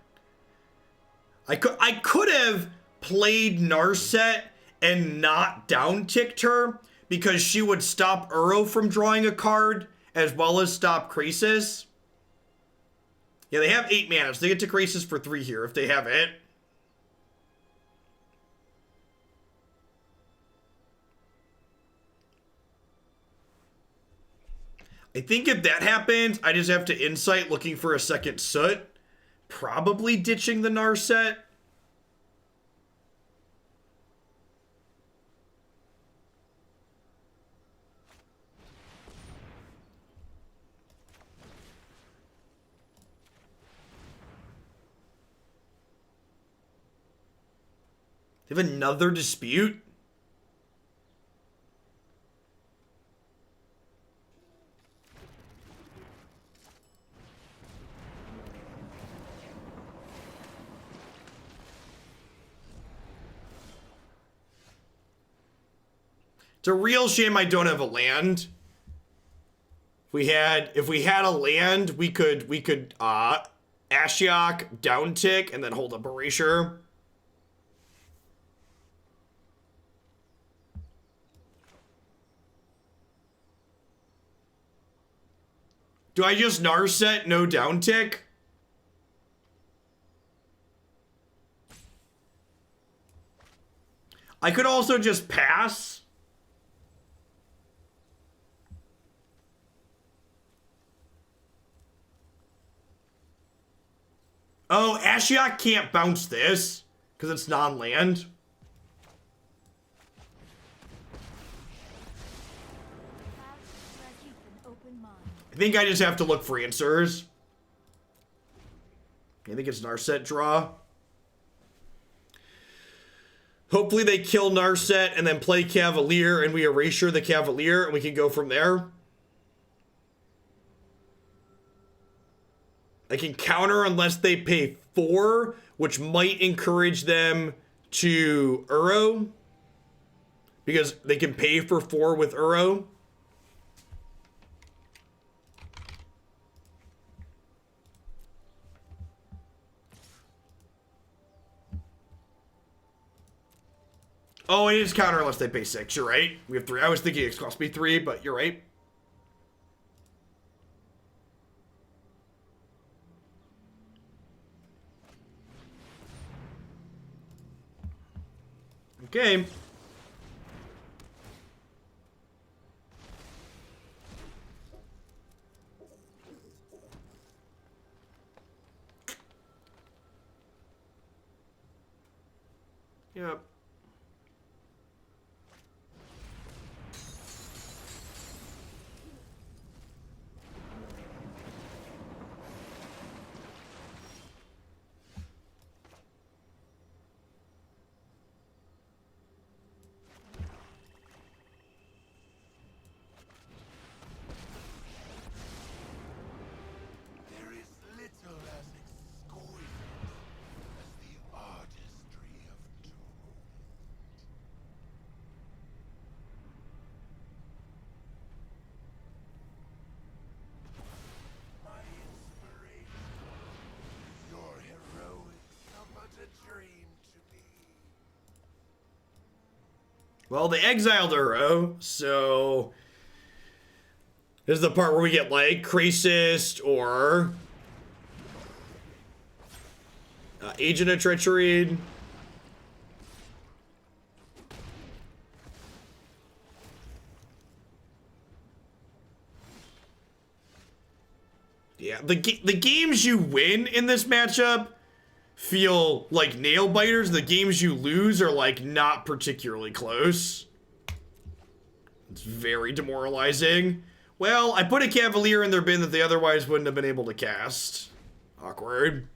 I could have played Narset and not down-ticked her because she would stop Uro from drawing a card as well as stop Crisis. Yeah, they have 8 mana, so they get to Crisis for 3 here if they have it. I think if that happens, I just have to Insight looking for a second Soot. Probably ditching the Narset. They have another dispute? It's a real shame I don't have a land. If we had a land, we could Ashiok downtick and then hold up Erasure. Do I just Narset, no downtick? I could also just pass. Oh, Ashiok can't bounce this because it's non-land. I think I just have to look for answers. I think it's Narset draw. Hopefully they kill Narset and then play Cavalier and we erasure the Cavalier and we can go from there. I can counter unless they pay 4, which might encourage them to Uro. Because they can pay for 4 with Uro. Oh, it is counter unless they pay 6. You're right. We have 3. I was thinking it cost me 3, but you're right. Okay. Yep.
There is little as exquisite as the artistry of doom. My inspiration, your heroics are but a dream to me.
Well, they exiled Uro, so this is the part where we get like Crasist or Agent of Treachery. Yeah, the games you win in this matchup feel like nail biters. The games you lose are like not particularly close. It's very demoralizing. Well, I put a Cavalier in their bin that they otherwise wouldn't have been able to cast. Awkward.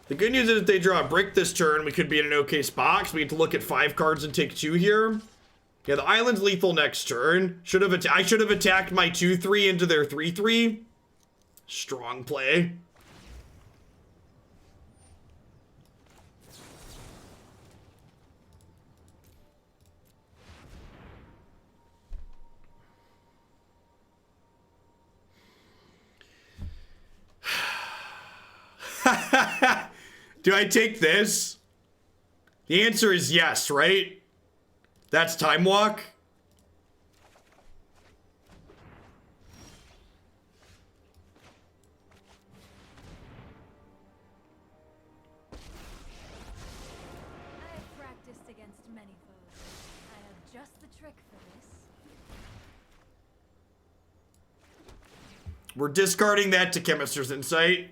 The good news is if they draw a brick this turn, we could be in an okay spot, because we get to look at 5 cards and take 2 here. Yeah, the island's lethal next turn. I should have attacked my 2-3 into their 3-3. Strong play. Do I take this? The answer is yes, right? That's Time Walk.
I have practiced against many foes. I have just the trick for this.
We're discarding that to Chemister's Insight.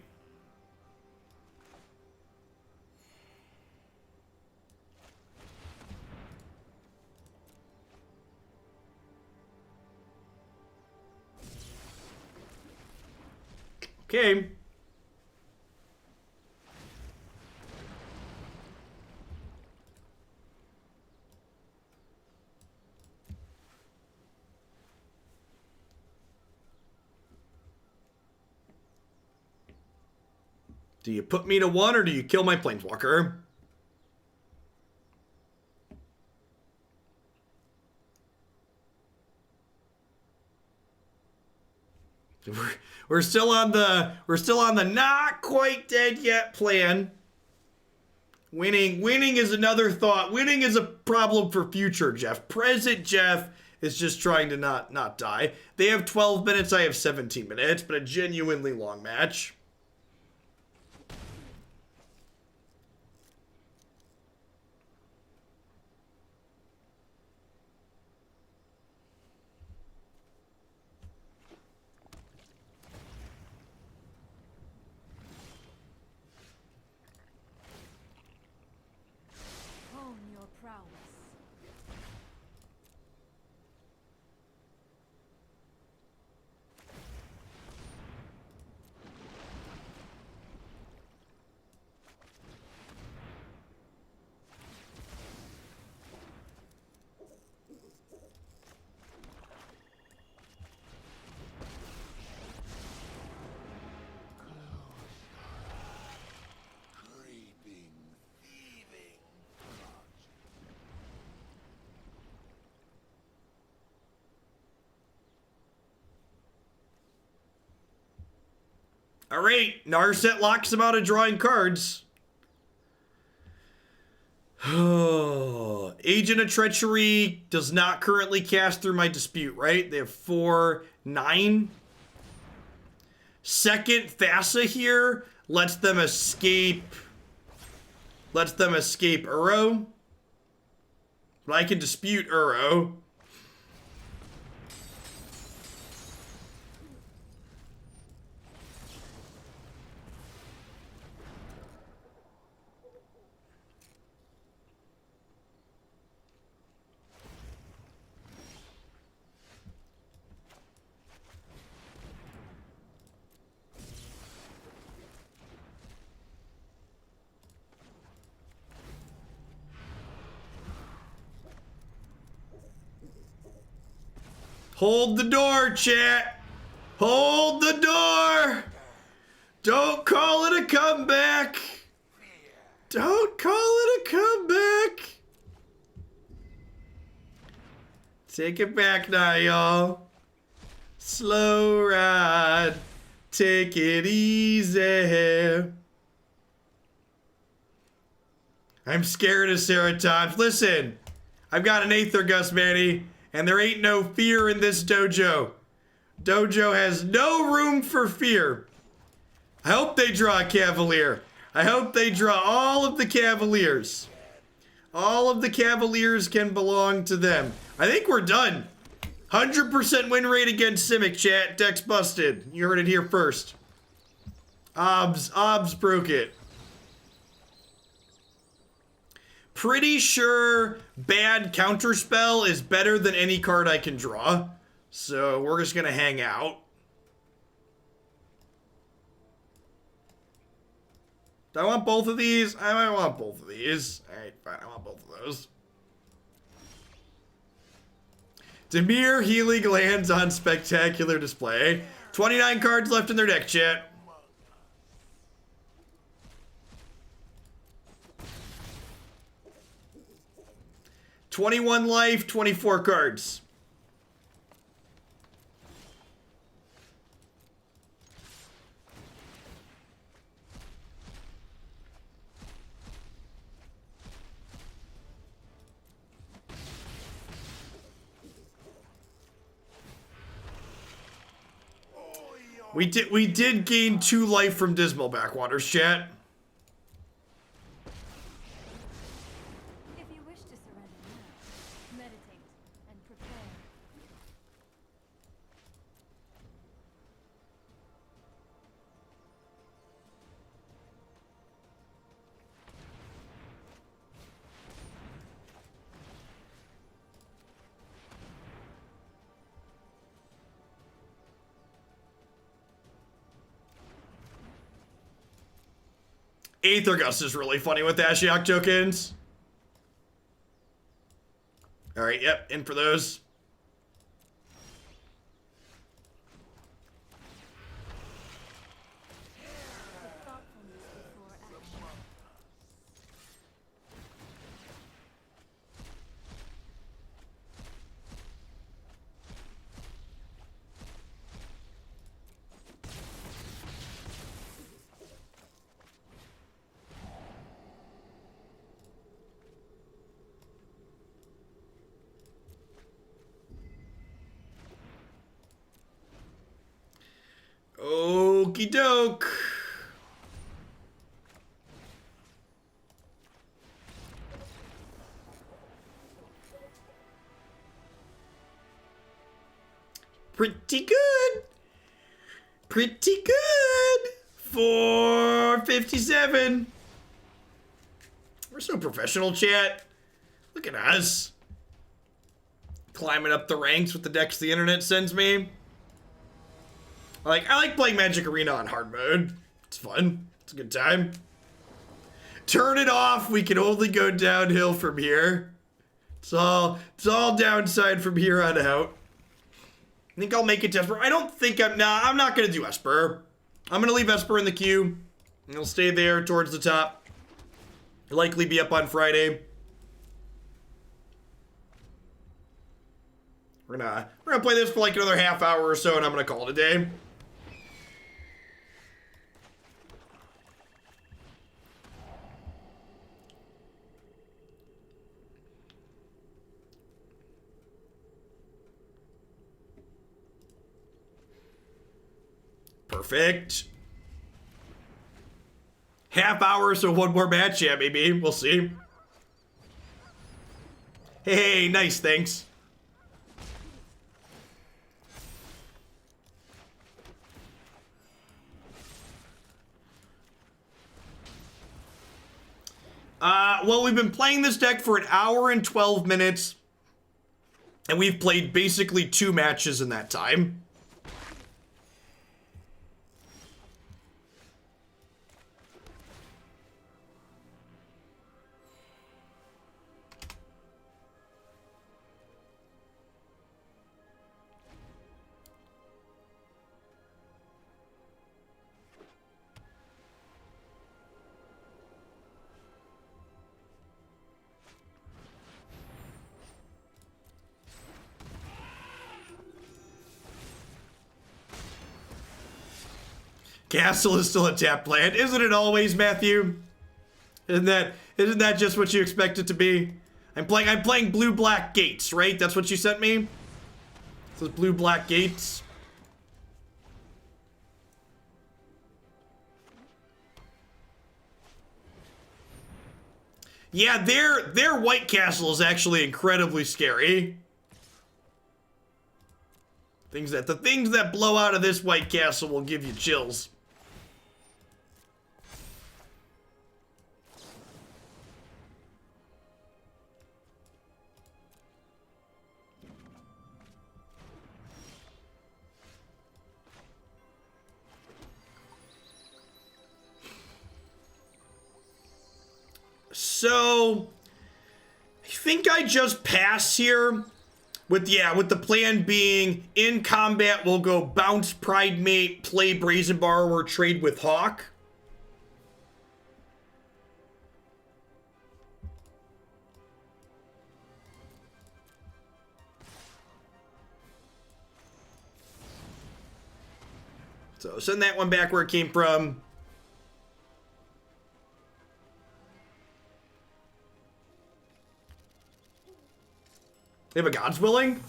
Okay. Do you put me to 1 or do you kill my Planeswalker? We're still on the not quite dead yet plan. Winning is another thought. Winning is a problem for future Jeff. Present Jeff is just trying to not die. They have 12 minutes, I have 17 minutes, but a genuinely long match.
Hone your prowess.
Creeping, thieving project.
All right, Narset locks him out of drawing cards. Agent of Treachery does not currently cast through my dispute, right? They have 4, 9. Second Thassa here lets them escape. Lets them escape Uro. But I can dispute Uro. Hold the door, chat. Hold the door. Don't call it a comeback. Don't call it a comeback. Take it back now, y'all. Slow ride. Take it easy. I'm scared of Ceratops. Listen, I've got an Aether Gust, Manny. And there ain't no fear in this dojo. Dojo has no room for fear. I hope they draw a Cavalier. I hope they draw all of the Cavaliers. All of the Cavaliers can belong to them. I think we're done. 100% win rate against Simic, chat. Deck's busted. You heard it here first. Obs broke it. Pretty sure bad counterspell is better than any card I can draw. So we're just gonna hang out. Do I want both of these? I might want both of these. Alright, fine, I want both of those. Demir Healing lands on spectacular display. 29 cards left in their deck, chat. $21 life, 24 cards. We did gain 2 life from Dismal Backwaters, chat.
If you wish to surrender now, meditate and prepare.
Aether Gust is really funny with Ashiok tokens. Alright, yep, in for those.
Thoughtfulness before action.
Okie doke. Pretty good. Pretty good. 457. We're so professional, chat. Look at us. Climbing up the ranks with the decks the internet sends me. I like playing Magic Arena on hard mode. It's fun. It's a good time. Turn it off. We can only go downhill from here. It's all downside from here on out. I think I'll make it to Esper. I don't think I'm not gonna do Esper. I'm gonna leave Esper in the queue. And I'll stay there towards the top. Likely be up on Friday. We're gonna play this for like another half hour or so, and I'm gonna call it a day. Perfect. Half hour, so one more match. Yeah, maybe. We'll see. Hey, nice, thanks. Well, we've been playing this deck for an hour and 12 minutes. And we've played basically 2 matches in that time. Castle is still a tapped land. Isn't it always, Matthew? Isn't that just what you expect it to be? I'm playing blue-black gates, right? That's what you sent me? Those blue-black gates. Yeah, their white castle is actually incredibly scary. The things that blow out of this white castle will give you chills. So, I think I just pass here. With the plan being, in combat, we'll go bounce Pride Mate, play Brazen Borrower, trade with Hawk. So send that one back where it came from. They have a God's Willing?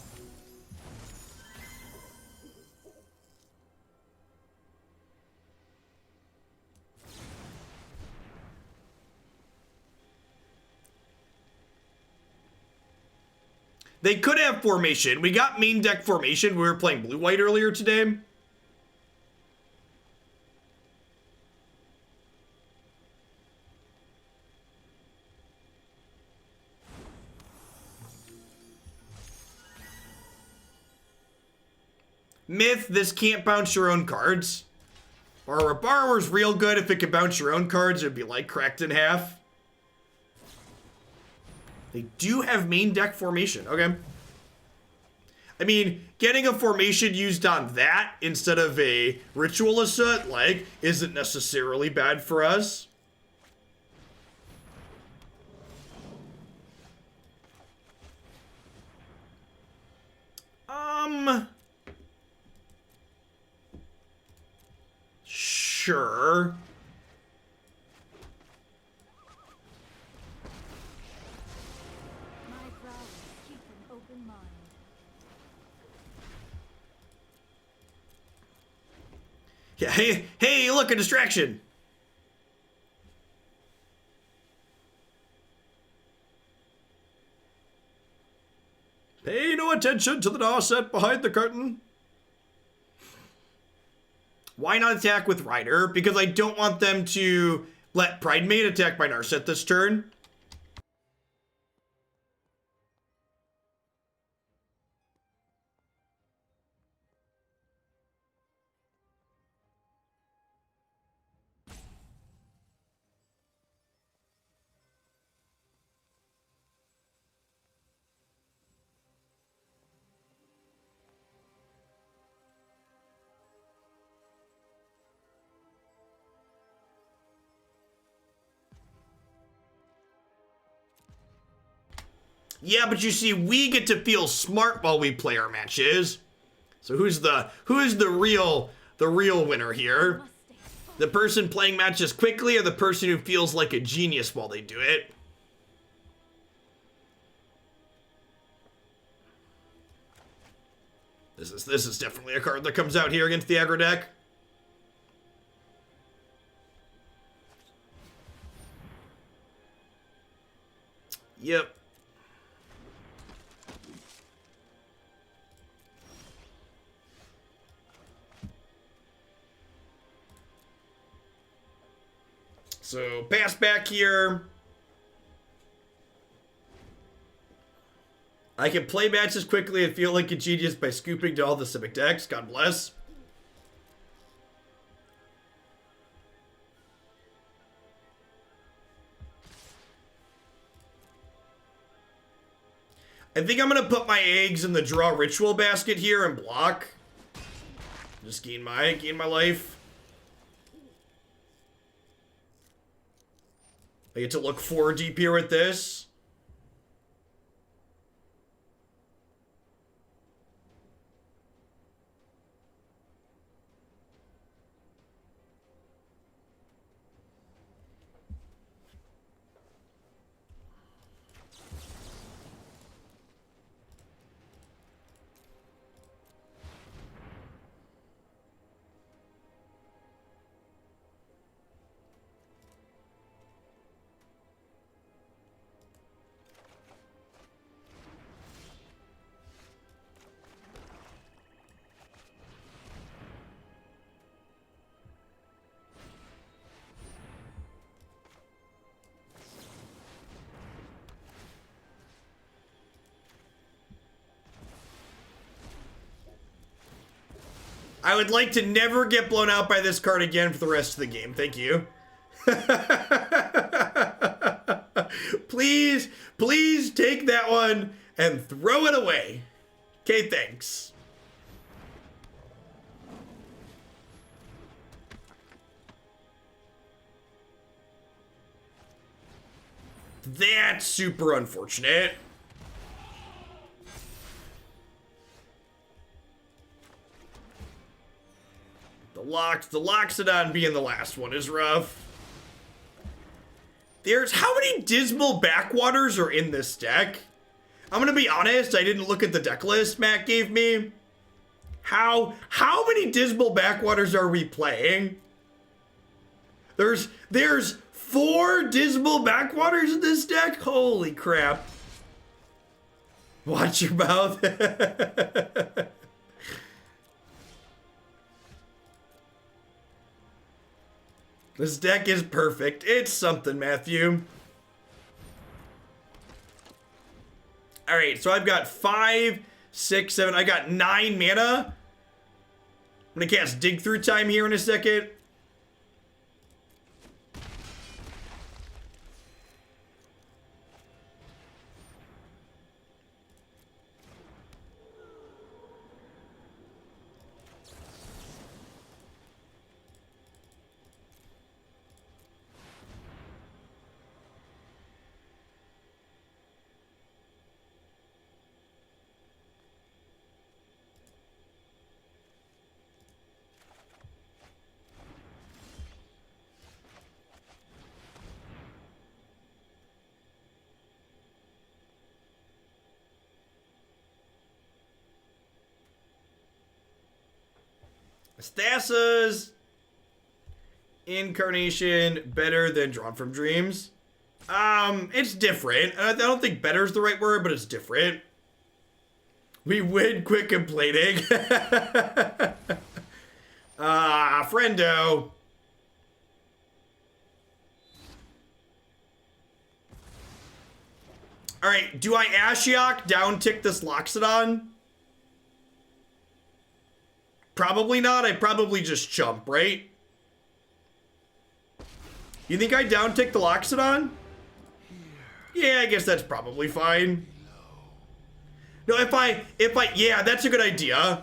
They could have formation. We got main deck formation. We were playing blue-white earlier today. Myth, this can't bounce your own cards. Or a Borrower's real good if it can bounce your own cards. It'd be like cracked in half. They do have main deck formation. Okay. I mean, getting a formation used on that instead of a Ritual of Soot, like, isn't necessarily bad for us. Sure.
My brow keep an open mind.
Yeah, hey, look, a distraction. Pay no attention to the Narset behind the curtain. Why not attack with Rider? Because I don't want them to let Pridemate attack my Narset this turn. Yeah, but you see, we get to feel smart while we play our matches. So who's the real winner here? The person playing matches quickly, or the person who feels like a genius while they do it? This is definitely a card that comes out here against the aggro deck. Yep. So, pass back here. I can play matches quickly and feel like a genius by scooping to all the Simic decks. God bless. I think I'm going to put my eggs in the draw ritual basket here and block. Just gain my life. I get to look 4 deep here with this. I would like to never get blown out by this card again for the rest of the game. Thank you. Please take that one and throw it away. Okay, thanks. That's super unfortunate. The Loxodon being the last one is rough. There's how many Dismal Backwaters are in this deck? I'm gonna be honest, I didn't look at the deck list Matt gave me. How many Dismal Backwaters are we playing? There's 4 Dismal Backwaters in this deck? Holy crap. Watch your mouth. This deck is perfect. It's something, Matthew. All right, so I've got 5, 6, 7. I got 9 mana. I'm gonna cast Dig Through Time here in a second. Thassa's Incarnation better than Drawn from Dreams? It's different. I don't think better is the right word, but it's different. We win quit complaining. Friendo. Alright, do I Ashiok down tick this Loxodon? Probably not. I probably just chump, right? You think I down tick the Loxodon? Yeah, I guess that's probably fine. No, if I, yeah, that's a good idea.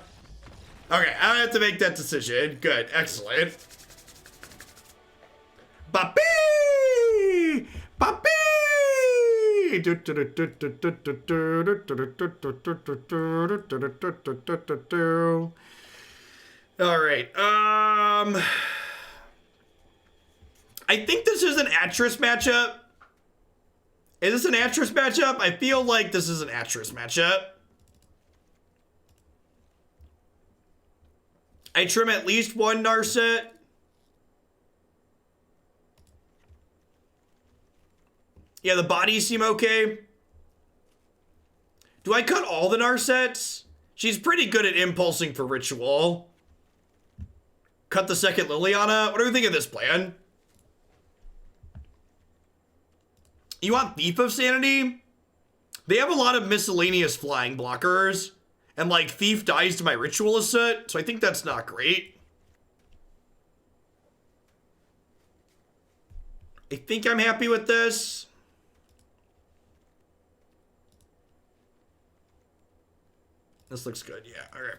Okay, I don't have to make that decision. Good, excellent. Papi! Papi! All right, I think this is an Atris matchup. Is this an Atris matchup? I feel like this is an Atris matchup. I trim at least one Narset. Yeah, the bodies seem okay. Do I cut all the Narsets? She's pretty good at impulsing for Ritual. Cut the second Liliana. What do we think of this plan? You want Thief of Sanity? They have a lot of miscellaneous flying blockers. And like Thief dies to my Ritual of Soot, so I think that's not great. I think I'm happy with this. This looks good, yeah, okay.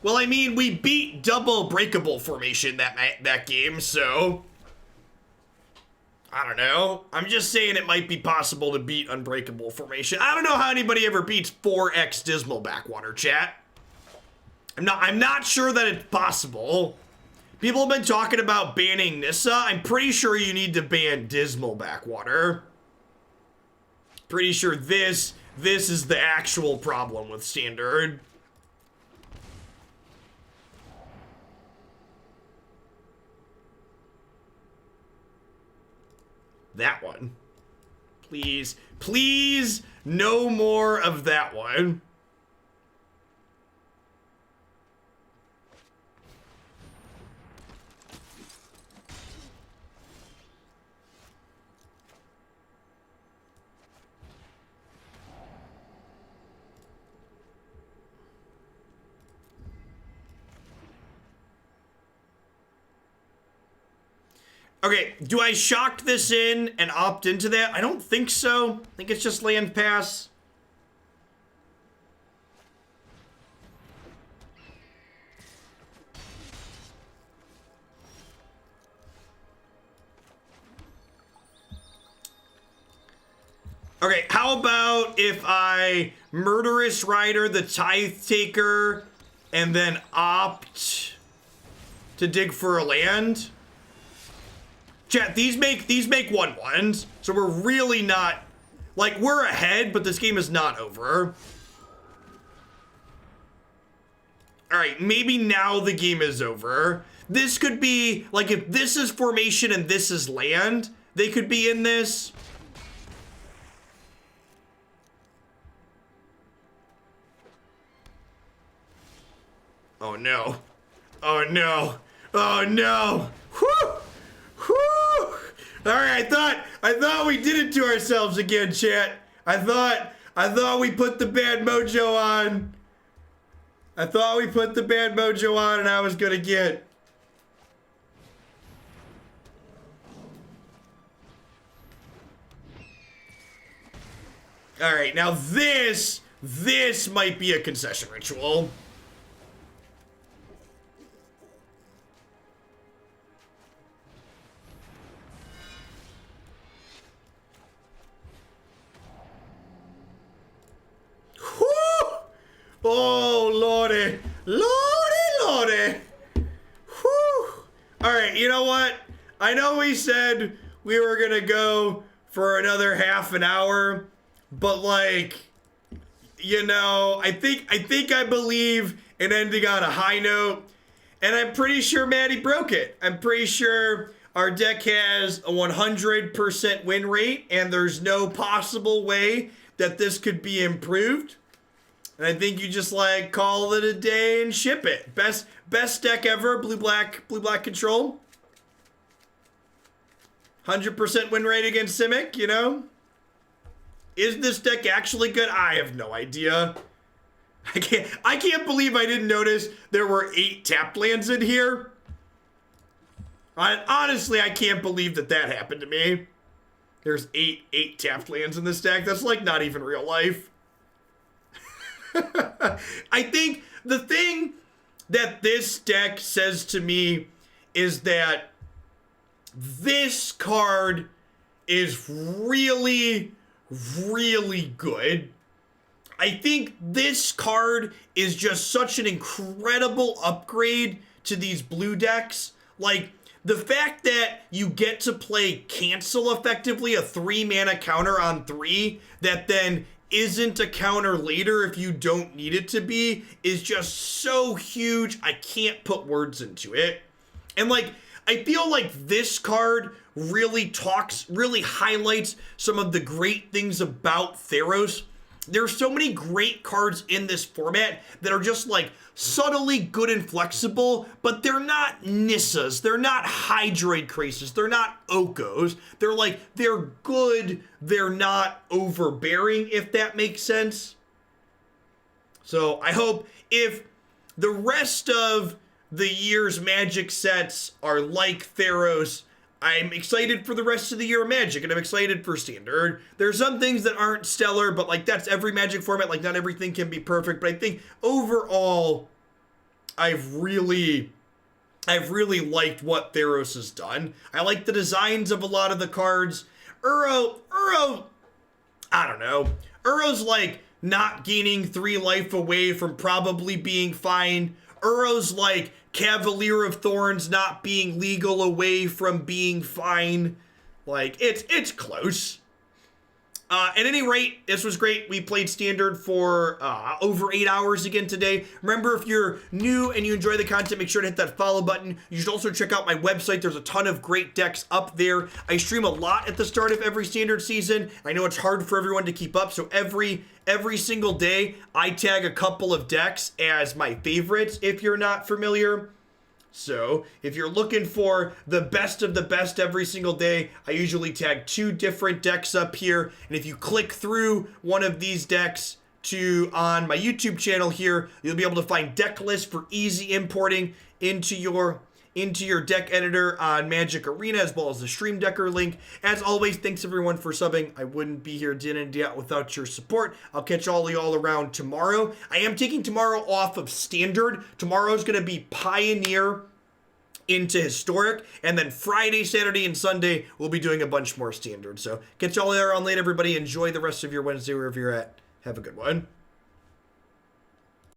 Well, I mean, we beat double breakable formation that game, so I don't know. I'm just saying it might be possible to beat unbreakable formation. I don't know how anybody ever beats 4x Dismal Backwater, chat. I'm not sure that it's possible. People have been talking about banning Nissa. I'm pretty sure you need to ban Dismal Backwater. Pretty sure this is the actual problem with Standard. That one. Please, please, no more of that one. Okay, do I shock this in and opt into that? I don't think so. I think it's just land pass. Okay, how about if I Murderous Rider the Tithe Taker and then opt to dig for a land? Chat, these make 1/1s, so we're really not, like, we're ahead, but this game is not over. All right, maybe now the game is over. This could be, like, if this is formation and this is land, they could be in this. Oh no. Oh no. Oh no. Whew! Whew! All right, I thought we did it to ourselves again, chat. I thought we put the bad mojo on. I thought we put the bad mojo on and I was gonna get. All right, now this might be a concession ritual. Oh, lordy. Lordy, lordy. Whew. All right, you know what? I know we said we were going to go for another half an hour, but like, you know, I think I believe in ending on a high note, and I'm pretty sure Maddie broke it. I'm pretty sure our deck has a 100% win rate, and there's no possible way that this could be improved. And I think you just like call it a day and ship it. Best deck ever, blue black control. 100% win rate against Simic, you know? Is this deck actually good? I have no idea. I can't believe I didn't notice there were 8 tapped lands in here. Honestly, I can't believe that happened to me. There's 8 tapped lands in this deck. That's like not even real life. I think the thing that this deck says to me is that this card is really, really good. I think this card is just such an incredible upgrade to these blue decks. Like, the fact that you get to play Cancel effectively, a 3-mana counter on 3, that then isn't a counter later if you don't need it to be, is just so huge. I can't put words into it. And like, I feel like this card really highlights some of the great things about Theros. There's so many great cards in this format that are just like subtly good and flexible, but they're not Nissas, they're not Hydroid Krasis, they're not Okos. They're good, they're not overbearing, if that makes sense. So I hope if the rest of the year's Magic sets are like Theros, I'm excited for the rest of the year of Magic, and I'm excited for Standard. There's some things that aren't stellar, but like that's every Magic format. Like not everything can be perfect, but I think overall, I've really liked what Theros has done. I like the designs of a lot of the cards. Uro, I don't know. Uro's like not gaining 3 life away from probably being fine. Uro's like Cavalier of Thorns not being legal away from being fine. Like, it's close. At any rate, this was great. We played Standard for over 8 hours again today. Remember, if you're new and you enjoy the content, make sure to hit that follow button. You should also check out my website. There's a ton of great decks up there. I stream a lot at the start of every Standard season. I know it's hard for everyone to keep up, so every single day, I tag a couple of decks as my favorites, if you're not familiar. So, if you're looking for the best of the best every single day, I usually tag 2 different decks up here. And if you click through one of these decks on my YouTube channel here, you'll be able to find deck lists for easy importing into your deck editor on Magic Arena, as well as the Stream Decker link. As always, thanks everyone for subbing. I wouldn't be here day in and day out without your support. I'll catch all of y'all around tomorrow. I am taking tomorrow off of Standard. Tomorrow's going to be Pioneer into Historic, and then Friday, Saturday, and Sunday, we'll be doing a bunch more Standard. So catch y'all there on late, everybody. Enjoy the rest of your Wednesday wherever you're at. Have a good one.